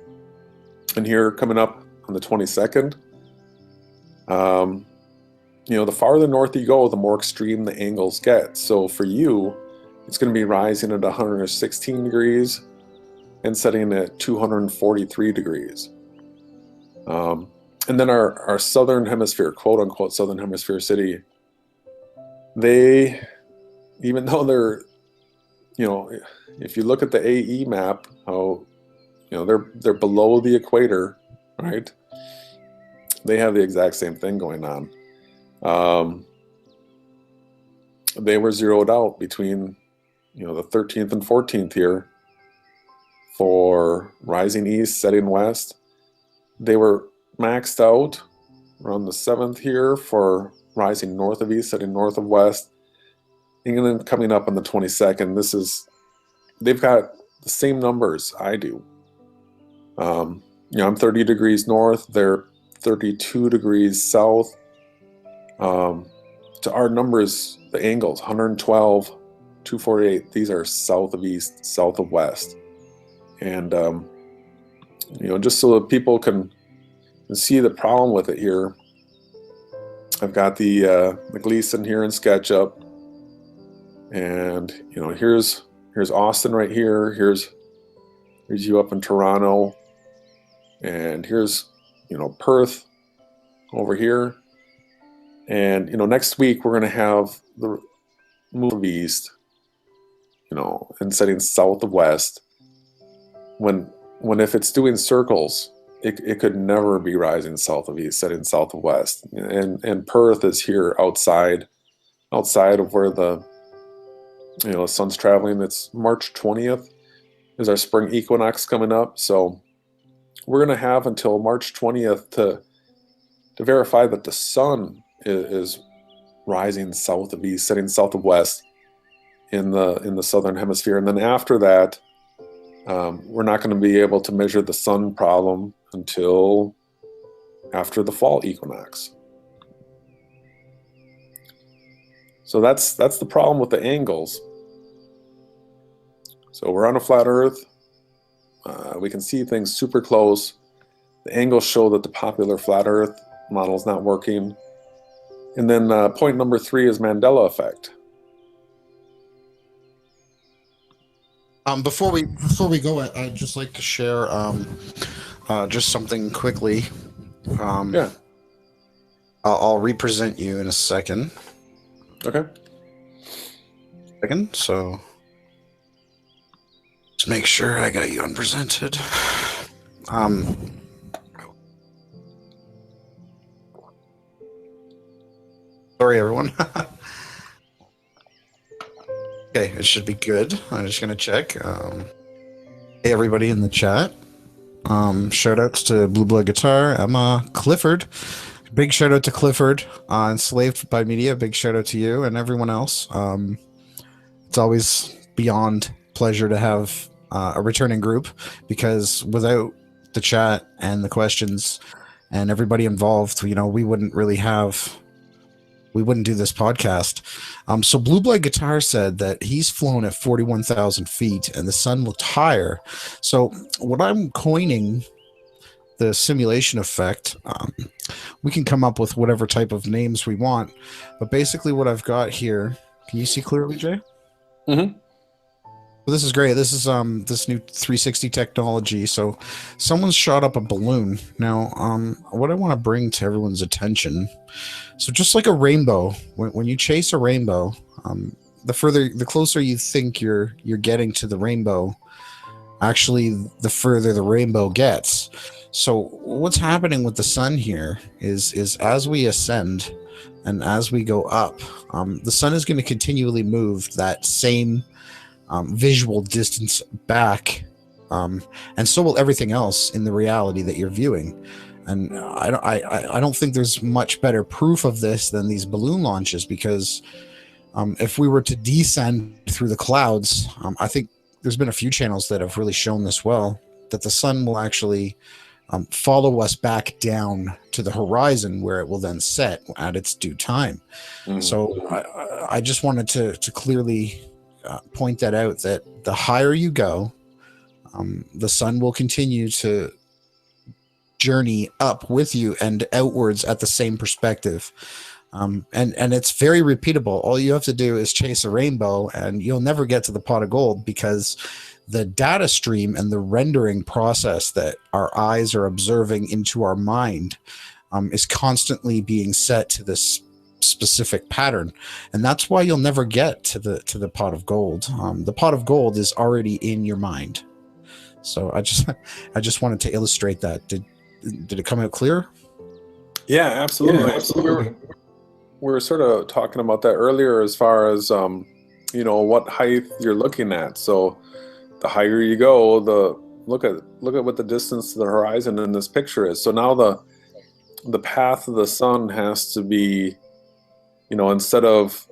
And here coming up on the 22nd, the farther north you go, the more extreme the angles get. So for you, it's going to be rising at 116 degrees and setting at 243 degrees. And then our southern hemisphere, quote unquote southern hemisphere city, they, even though they're, if you look at the AE map, how, they're below the equator, right? They have the exact same thing going on. They were zeroed out between, the 13th and 14th here for rising east, setting west. They were maxed out around the 7th here for rising north of east, setting north of west. And then coming up on the 22nd, they've got the same numbers I do. I'm 30 degrees north, they're 32 degrees south. To our numbers, the angles, 112, 248, these are south of east, south of west. And, just so that people can see the problem with it here, I've got the Gleason here in SketchUp. And, here's Austin right here. Here's you up in Toronto. And here's, Perth over here. And, next week we're going to have the move east, and setting south of west. When if it's doing circles, it could never be rising south of east, setting south of west. And Perth is here outside of where the sun's traveling. It's March 20th is our spring equinox coming up. So we're going to have until March 20th to verify that the sun is rising south of east, setting south of west in the southern hemisphere. And then after that, We're not going to be able to measure the sun problem until after the fall equinox. So that's the problem with the angles. So we're on a flat Earth. We can see things super close. The angles show that the popular flat Earth model is not working. And then point number 3 is Mandela effect. Before we go, I'd just like to share just something quickly. Yeah. I'll represent you in a second. Okay. So let's make sure I got you unpresented. Sorry, everyone. Okay, it should be good. I'm just gonna check. Hey, everybody in the chat. Shout outs to Blue Blood Guitar, Emma, Clifford. Big shout out to Clifford, Enslaved by Media. Big shout out to you and everyone else. It's always beyond pleasure to have a returning group, because without the chat and the questions and everybody involved, we wouldn't do this podcast. So Blue Blood Guitar said that he's flown at 41,000 feet and the sun looked higher. So what I'm coining the simulation effect, we can come up with whatever type of names we want, but basically what I've got here, can you see clearly, Jay? Mm-hmm. Well, this is great. This is this new 360 technology. So someone's shot up a balloon. Now, what I want to bring to everyone's attention, so just like a rainbow, when you chase a rainbow, the closer you think you're getting to the rainbow, actually the further the rainbow gets. So what's happening with the sun here is as we ascend and as we go up, the sun is going to continually move that same visual distance back, and so will everything else in the reality that you're viewing. And I don't think there's much better proof of this than these balloon launches, because if we were to descend through the clouds, I think there's been a few channels that have really shown this well, that the sun will actually follow us back down to the horizon, where it will then set at its due time. So I just wanted to clearly point that out, that the higher you go, the sun will continue to journey up with you and outwards at the same perspective. And it's very repeatable. All you have to do is chase a rainbow and you'll never get to the pot of gold, because the data stream and the rendering process that our eyes are observing into our mind is constantly being set to this specific pattern, and that's why you'll never get to the pot of gold. The pot of gold is already in your mind. So I just wanted to illustrate that. Did it come out clear? Yeah, absolutely. We were sort of talking about that earlier, as far as what height you're looking at. So the higher you go, look at what the distance to the horizon in this picture is. So now the path of the sun has to be, instead of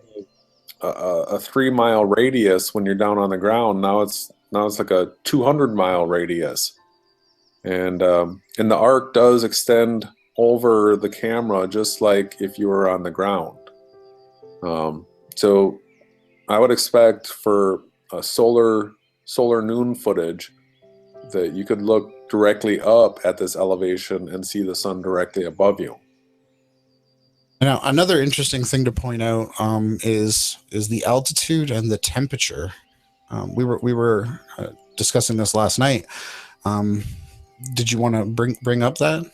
a 3-mile radius when you're down on the ground, now it's like a 200-mile radius. And the arc does extend over the camera, just like if you were on the ground. So I would expect for a solar noon footage that you could look directly up at this elevation and see the sun directly above you. Now, another interesting thing to point out is the altitude and the temperature. We were discussing this last night. Did you want to bring up that?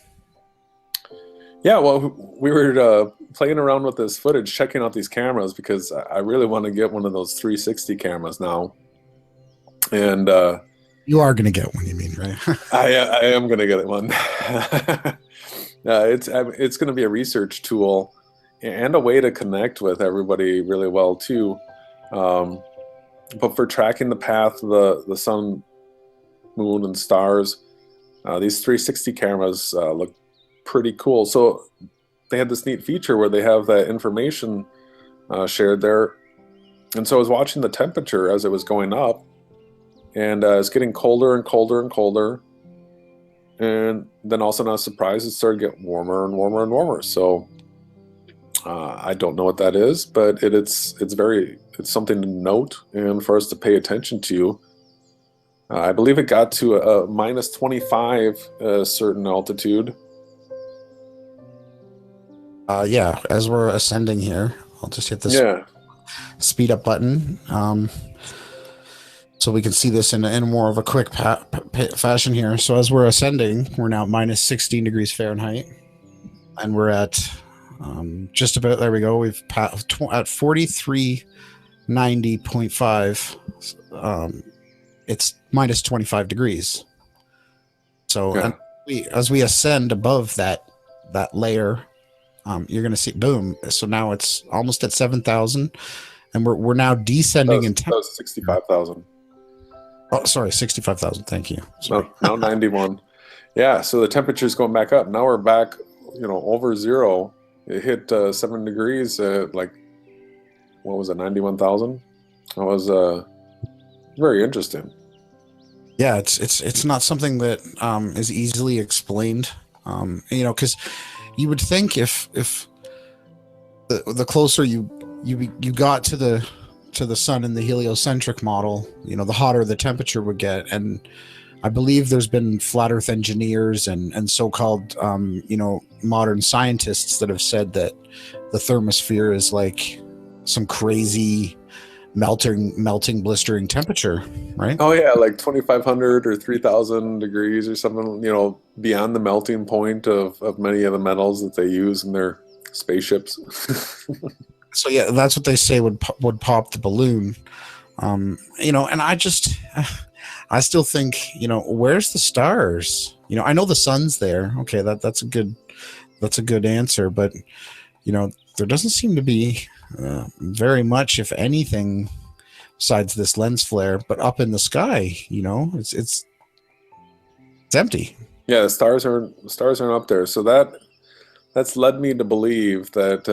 Yeah, well, we were playing around with this footage, checking out these cameras, because I really want to get one of those 360 cameras now. And you are going to get one, you mean, right? I am going to get one. It's going to be a research tool and a way to connect with everybody really well too. But for tracking the path of the sun, moon, and stars, these 360 cameras look pretty cool. So they had this neat feature where they have that information shared there. And so I was watching the temperature as it was going up, and it's getting colder and colder and colder. And then also, not surprised, it started to get warmer and warmer and warmer. So I don't know what that is, but it's something to note and for us to pay attention to. I believe it got to a minus 25 certain altitude. Yeah, as we're ascending here, I'll just hit this speed up button. So we can see this in more of a quick fashion here. So as we're ascending, we're now at minus 16 degrees Fahrenheit. And we're at just about, there we go. We've passed at 4390.5. It's minus 25 degrees. So and as we ascend above that layer, you're going to see, boom. So now it's almost at 7,000. And we're now descending in temperature. 65,000. Oh, sorry, 65,000. Thank you. Sorry. Now 91. Yeah, so the temperature's going back up. Now we're back, over zero. It hit 7 degrees at what was it, 91,000? That was very interesting. Yeah, it's not something that is easily explained. Because you would think if the closer you got to the sun in the heliocentric model, the hotter the temperature would get. And I believe there's been flat earth engineers and so-called modern scientists that have said that the thermosphere is like some crazy melting blistering temperature, right? Oh yeah, like 2,500 or 3,000 degrees or something, beyond the melting point of many of the metals that they use in their spaceships. So yeah, that's what they say would pop the balloon. And I still think, where's the stars? I know the sun's there. Okay, that's a good answer, but there doesn't seem to be very much, if anything, besides this lens flare. But up in the sky, it's empty. Yeah, the stars aren't up there. So that's led me to believe that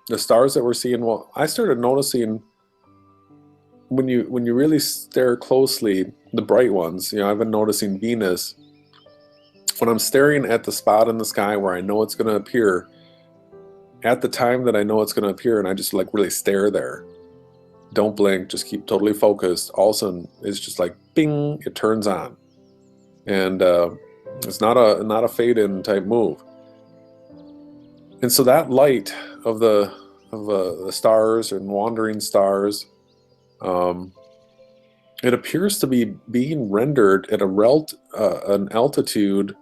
the stars that we're seeing. Well, I started noticing when you really stare closely, the bright ones. I've been noticing Venus. When I'm staring at the spot in the sky where I know it's going to appear, at the time that I know it's going to appear, and I just really stare there, don't blink, just keep totally focused. All of a sudden, it's just like bing, it turns on, and it's not a fade in type move. And so that light of the stars and wandering stars, it appears to be being rendered at an altitude,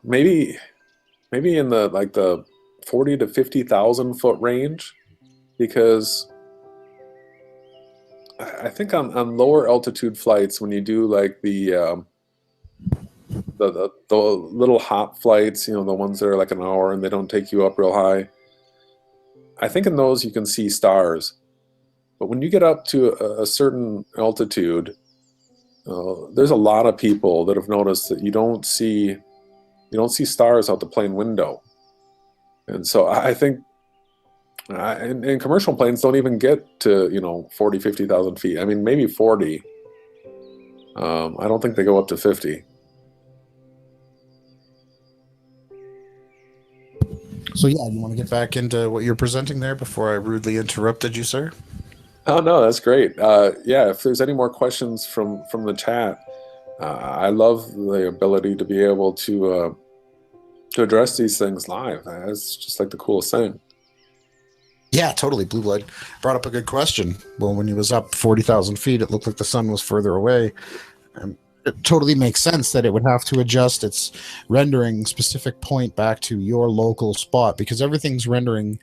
maybe in the 40 to 50,000 foot range, because I think on lower altitude flights, when you do the little hop flights, the ones that are like an hour and they don't take you up real high, I think in those you can see stars. But when you get up to a certain altitude, there's a lot of people that have noticed that you don't see stars out the plane window. And so I think and commercial planes don't even get to 40, 50,000 feet. I mean, maybe 40. I don't think they go up to 50. So yeah, you want to get back into what you're presenting there before I rudely interrupted you, sir? Oh no, that's great. Yeah, if there's any more questions from the chat, I love the ability to be able to address these things live. That's just like the coolest thing. Yeah, totally. Blue Blood brought up a good question. Well, when he was up 40,000 feet, it looked like the sun was further away. It totally makes sense that it would have to adjust its rendering specific point back to your local spot, because everything's rendering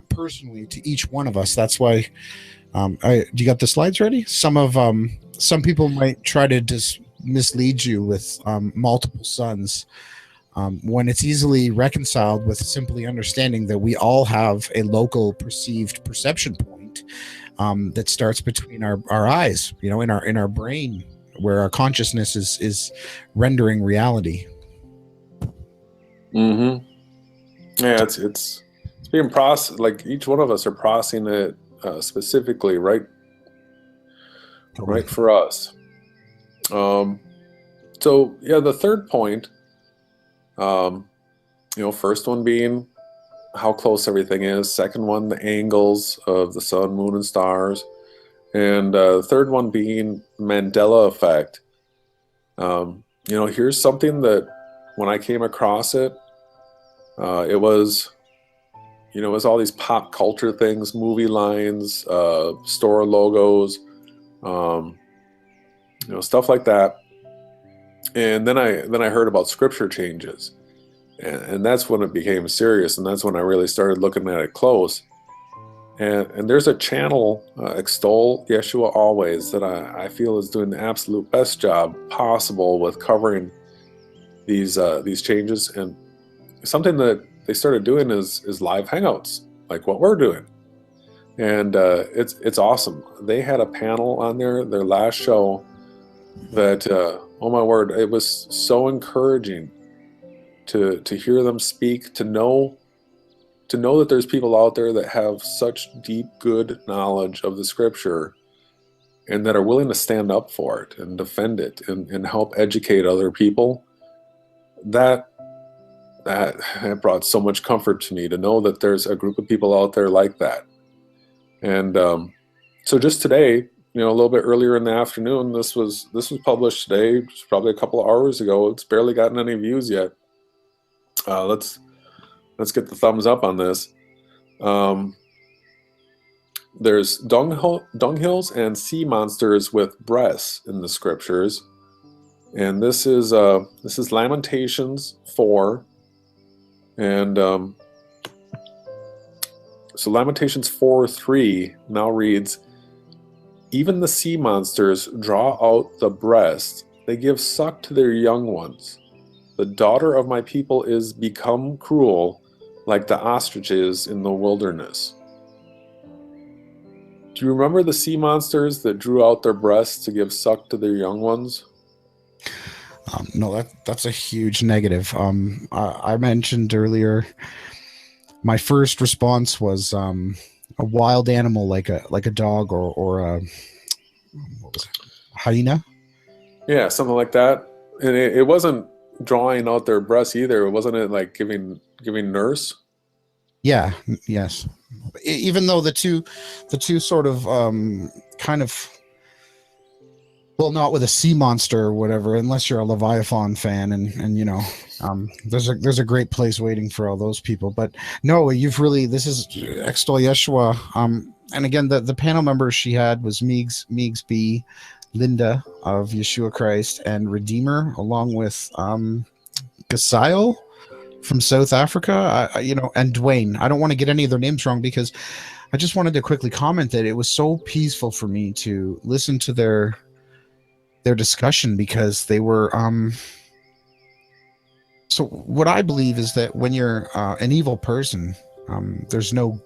personally to each one of us. That's why. Do you got the slides ready? Some people might try to mislead you with multiple suns, when it's easily reconciled with simply understanding that we all have a local perceived perception point that starts between our eyes, in our brain, where our consciousness is rendering reality. Mm-hmm. Yeah, it's being processed. Like each one of us are processing it specifically right Totally. right, for us. So yeah, the third point, first one being how close everything is. Second one, the angles of the sun, moon, and stars. And third one being Mandela effect. Here's something that when I came across it, it was all these pop culture things, movie lines, store logos, stuff like that. And then I heard about scripture changes, and that's when it became serious, and that's when I really started looking at it close. And there's a channel, Extol Yeshua Always, that I feel is doing the absolute best job possible with covering these changes. And something that they started doing is live hangouts, like what we're doing. And it's awesome. They had a panel on their last show that, oh my word, it was so encouraging to hear them speak, to know that there's people out there that have such deep, good knowledge of the scripture and that are willing to stand up for it and defend it and help educate other people. That brought so much comfort to me, to know that there's a group of people out there like that. And so just today, a little bit earlier in the afternoon, this was published today, just probably a couple of hours ago. It's barely gotten any views yet. Let's get the thumbs up on this. There's dunghills and sea monsters with breasts in the scriptures, and this is Lamentations 4, and so Lamentations 4:3 now reads, "Even the sea monsters draw out the breast; they give suck to their young ones. The daughter of my people is become cruel, like the ostriches in the wilderness." Do you remember the sea monsters that drew out their breasts to give suck to their young ones? No, that's a huge negative. I mentioned earlier, my first response was a wild animal like a dog or a what was it? Hyena. Yeah, something like that. And it wasn't drawing out their breasts either. Wasn't it like giving nurse? Yeah. Yes. Even though the two sort of kind of, well, not with a sea monster or whatever, unless you're a Leviathan fan, and there's a great place waiting for all those people. But no, this is Extol Yeshua. And again, the panel members she had was Meigs B, Linda of Yeshua Christ, and Redeemer, along with Gasayo from South Africa, and Dwayne. I don't want to get any of their names wrong, because I just wanted to quickly comment that it was so peaceful for me to listen to their discussion, because they were so what I believe is that when you're an evil person, there's no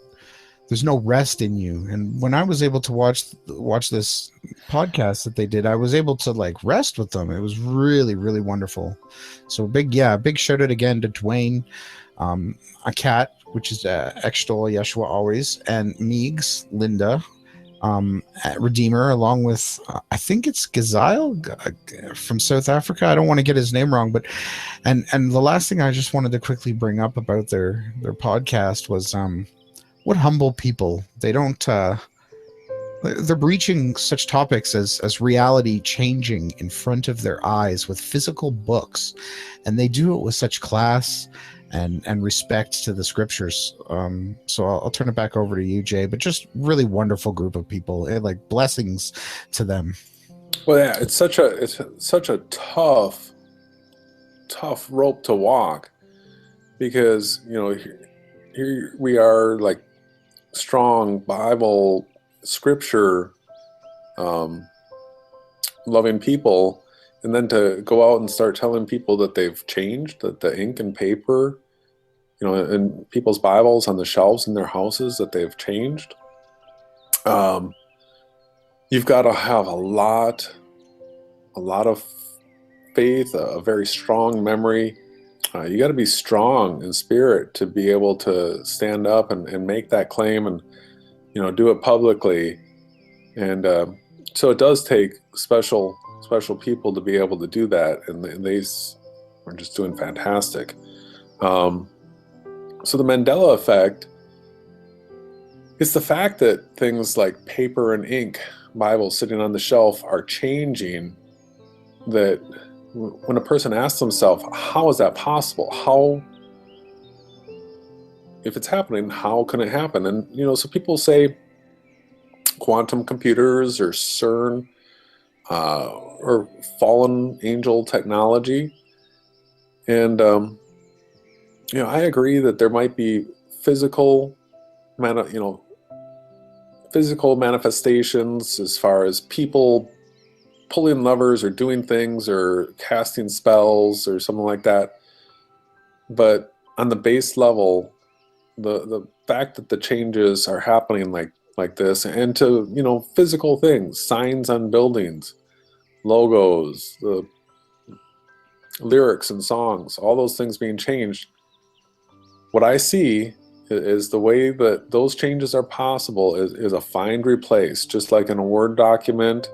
rest in you. And when I was able to watch this podcast that they did, I was able to rest with them. It was really, really wonderful. So big shout out again to Dwayne, a cat, which is Extol Yeshua Always, and Meigs, Linda, Redeemer, along with I think it's Gazile from South Africa. I don't want to get his name wrong, but and the last thing I just wanted to quickly bring up about their podcast was what humble people. They don't they're breaching such topics as reality changing in front of their eyes with physical books, and they do it with such class and respect to the scriptures. So I'll turn it back over to you, Jay, but just really wonderful group of people, and blessings to them. Well, yeah, it's such a tough rope to walk, because here we are, strong Bible scripture loving people, and then to go out and start telling people that they've changed, that the ink and paper, in people's Bibles on the shelves in their houses, that they've changed. You've got to have a lot of faith, a very strong memory. You got to be strong in spirit to be able to stand up and make that claim and do it publicly. And So it does take special people to be able to do that, and they are just doing fantastic. So the Mandela effect is the fact that things like paper and ink, Bibles sitting on the shelf, are changing. That when a person asks themselves, how is that possible? How, if it's happening, how can it happen? And, you know, so people say quantum computers or CERN or fallen angel technology. And, you know, I agree that there might be physical manifestations as far as people pulling levers or doing things or casting spells or something like that. But on the base level, the fact that the changes are happening like this, and to, you know, physical things, signs on buildings, logos, the lyrics and songs, all those things being changed, what I see is the way that those changes are possible is a find replace, just like in a Word document,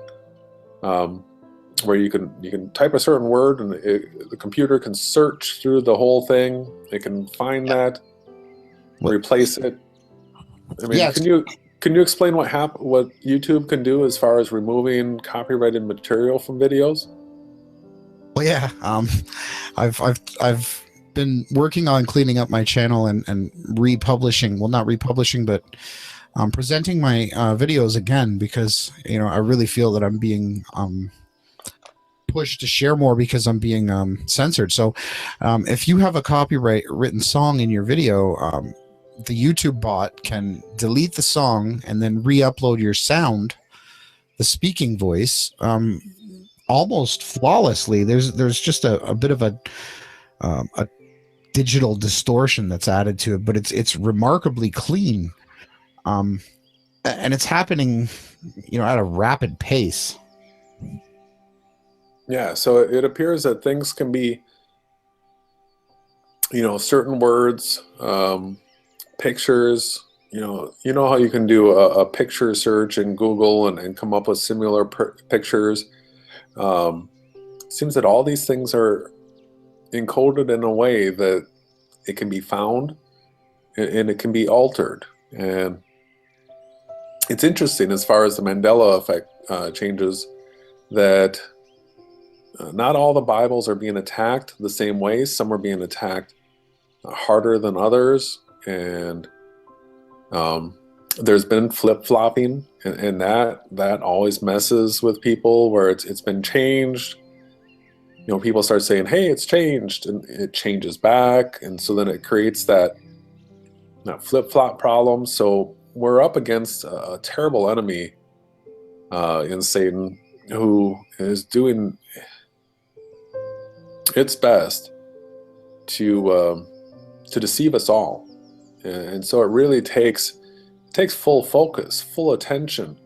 where you can type a certain word and the computer can search through the whole thing. It can find that, replace it. I mean, can you explain what YouTube can do as far as removing copyrighted material from videos? Well, yeah, I've been working on cleaning up my channel and republishing. Well, not republishing, but presenting my videos again, because, you know, I really feel that I'm being pushed to share more because I'm being censored. So if you have a copyright written song in your video, the YouTube bot can delete the song and then re-upload your sound, the speaking voice, almost flawlessly. There's just a bit of a digital distortion that's added to it, but it's remarkably clean, and it's happening, you know, at a rapid pace. Yeah, so it appears that things can be, you know, certain words, pictures, you know how you can do a picture search in Google and come up with similar pictures. Seems that all these things are encoded in a way that it can be found and it can be altered. And it's interesting as far as the Mandela effect changes, that not all the Bibles are being attacked the same way. Some are being attacked harder than others, and there's been flip-flopping, and that always messes with people, where it's been changed. You know, people start saying, hey, it's changed, and it changes back, and so then it creates that flip-flop problem. So we're up against a terrible enemy in Satan, who is doing its best to deceive us all. And so it really takes full focus, full attention.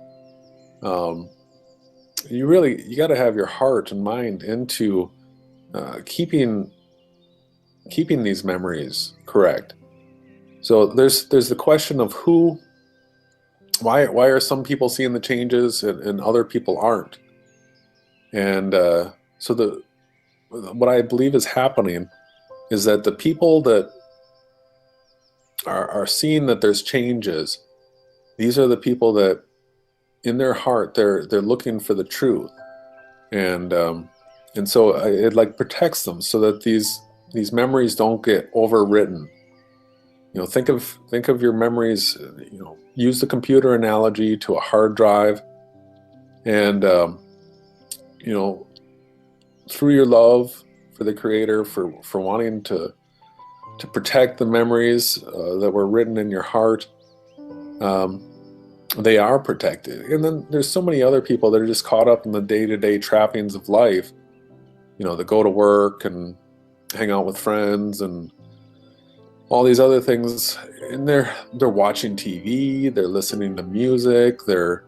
You got to have your heart and mind into keeping these memories correct. So there's the question of why are some people seeing the changes and other people aren't? And so what I believe is happening is that the people that are seeing that there's changes, these are the people that in their heart they're looking for the truth, and so it like protects them, so that these memories don't get overwritten. You know, think of your memories. You know, use the computer analogy to a hard drive, and you know, through your love for the Creator, for wanting to protect the memories that were written in your heart, they are protected. And then there's so many other people that are just caught up in the day-to-day trappings of life, you know, that go to work and hang out with friends and all these other things, and they're watching TV, they're listening to music, they're,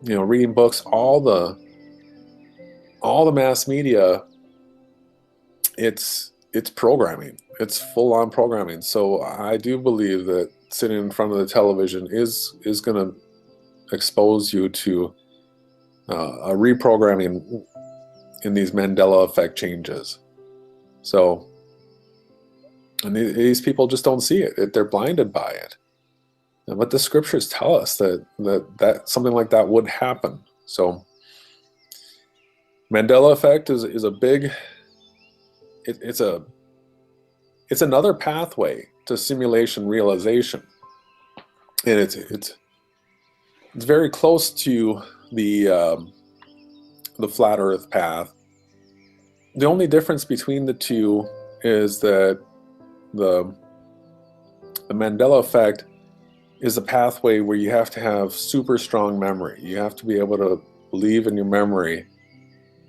you know, reading books, all the mass media. It's programming. It's full-on programming. So I do believe that sitting in front of the television is going to expose you to a reprogramming in these Mandela effect changes. So, and these people just don't see it. They're blinded by it. But the scriptures tell us that something like that would happen. So, Mandela effect is a big. It's another pathway to simulation realization, and it's very close to the flat Earth path. The only difference between the two is that the Mandela effect is a pathway where you have to have super strong memory. You have to be able to believe in your memory.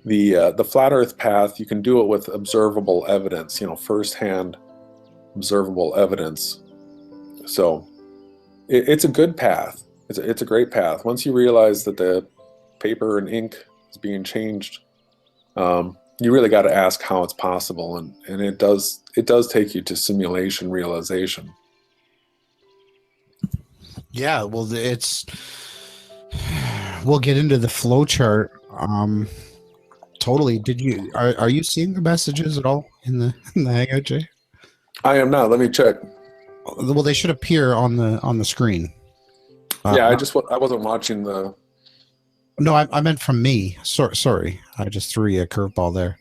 The flat Earth path, you can do it with observable evidence, firsthand observable evidence. So it's a good path. It's a great path. Once you realize that the paper and ink is being changed, you really got to ask how it's possible, and it does take you to simulation realization. Yeah, well, we'll get into the flow chart. Totally. Are you seeing the messages at all in the Hangout, Jay? I am not. Let me check. Well, they should appear on the screen. Yeah, I wasn't watching the. No, I meant from me. Sorry, I just threw you a curveball there.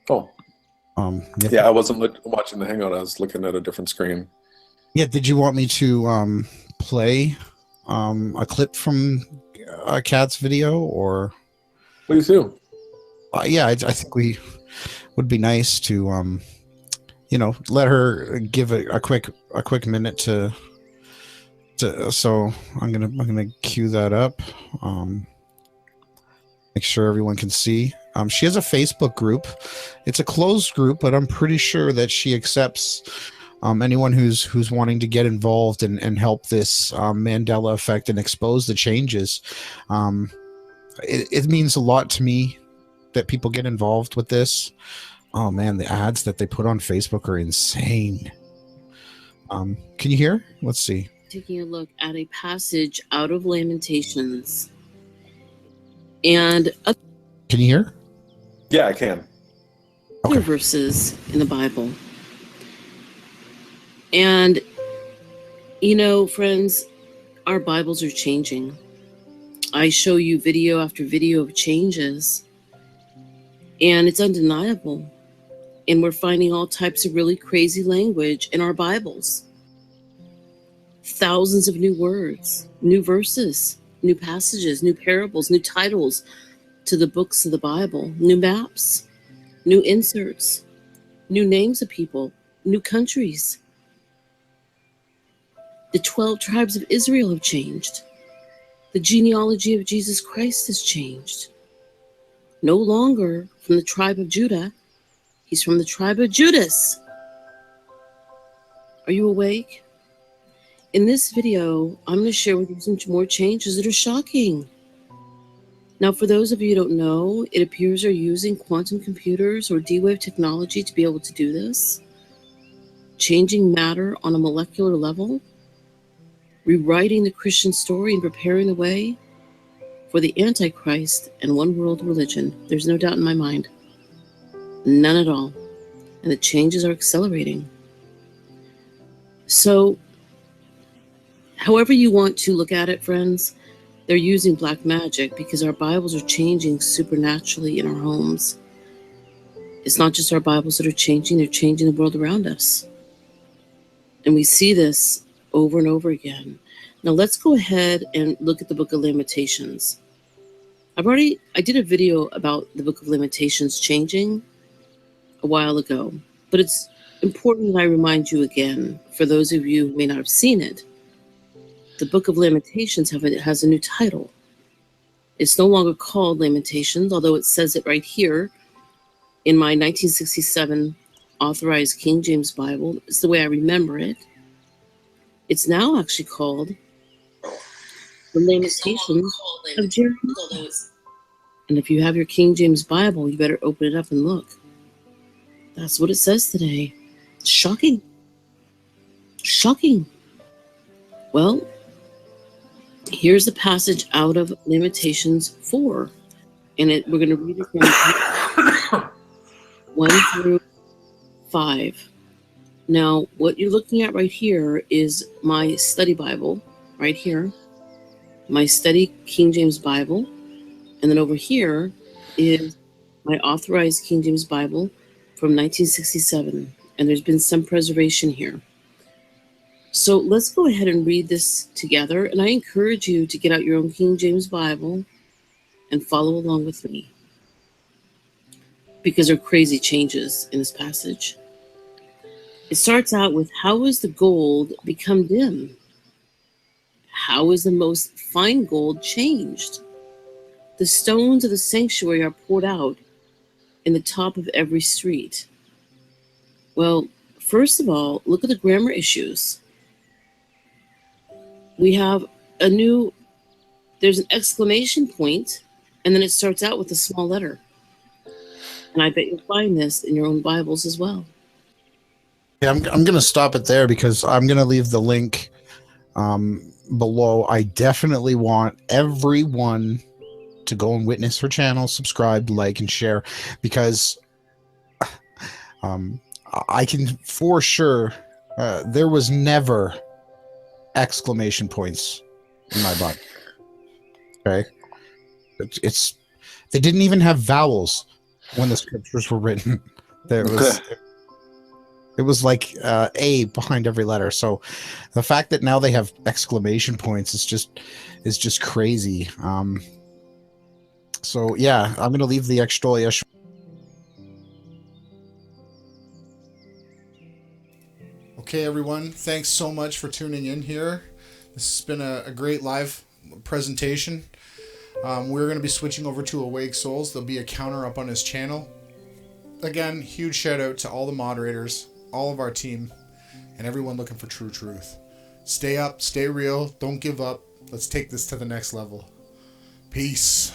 Oh. Yeah, I wasn't watching the Hangout. I was looking at a different screen. Yeah, did you want me to play a clip from Kat's video, or? Please do. Yeah, I think we would be nice to let her give a quick minute to. So I'm gonna cue that up. Make sure everyone can see. She has a Facebook group. It's a closed group, but I'm pretty sure that she accepts anyone who's wanting to get involved and help this Mandela effect and expose the changes. It means a lot to me that people get involved with this. Oh man, the ads that they put on Facebook are insane. Can you hear? Let's see. Taking a look at a passage out of Lamentations. And can you hear? Yeah, I can. Other verses in the Bible. And, friends, our Bibles are changing. I show you video after video of changes, and it's undeniable. And we're finding all types of really crazy language in our Bibles. Thousands of new words, new verses, new passages, new parables, new titles to the books of the Bible, new maps, new inserts, new names of people, new countries. The 12 tribes of Israel have changed. The genealogy of Jesus Christ has changed. No longer from the tribe of Judah, he's from the tribe of Judas. Are you awake? In this video, I'm going to share with you some more changes that are shocking. Now, for those of you who don't know, it appears they're using quantum computers or D-Wave technology to be able to do this. Changing matter on a molecular level. Rewriting the Christian story and preparing the way for the Antichrist and one world religion. There's no doubt in my mind. None at all. And the changes are accelerating. So, however you want to look at it, friends, they're using black magic because our Bibles are changing supernaturally in our homes. It's not just our Bibles that are changing, they're changing the world around us. And we see this over and over again. Now let's go ahead and look at the Book of Lamentations. I did a video about the Book of Lamentations changing a while ago, but it's important that I remind you again, for those of you who may not have seen it, the Book of Lamentations has a new title. It's no longer called Lamentations, although it says it right here in my 1967 authorized King James Bible. It's the way I remember it. It's now actually called the Lamentations of Jeremiah. And if you have your King James Bible, you better open it up and look. That's what it says today. Shocking. Shocking. Well, Here's the passage out of Lamentations 4, and we're going to read it from 1 through 5. Now, what you're looking at right here is my study Bible, right here, my study King James Bible, and then over here is my authorized King James Bible from 1967, and there's been some preservation here. So let's go ahead and read this together, and I encourage you to get out your own King James Bible and follow along with me, because there are crazy changes in this passage. It starts out with, how is the gold become dim? How is the most fine gold changed? The stones of the sanctuary are poured out in the top of every street. Well, first of all, look at the grammar issues. We have there's an exclamation point, and then it starts out with a small letter. And I bet you'll find this in your own Bibles as well. Yeah, I'm going to stop it there because I'm going to leave the link below. I definitely want everyone to go and witness her channel, subscribe, like, and share, because I can for sure there was never exclamation points in my Bible. Okay, they didn't even have vowels when the scriptures were written. It was like A behind every letter. So the fact that now they have exclamation points is just crazy. So yeah, I'm gonna leave the ACTUAL SHILLS. Okay, everyone, thanks so much for tuning in here. This has been a great live presentation. We're going to be switching over to Awake Souls. There'll be a counter up on his channel. Again, huge shout out to all the moderators, all of our team, and everyone looking for true truth. Stay up, stay real, don't give up. Let's take this to the next level. Peace.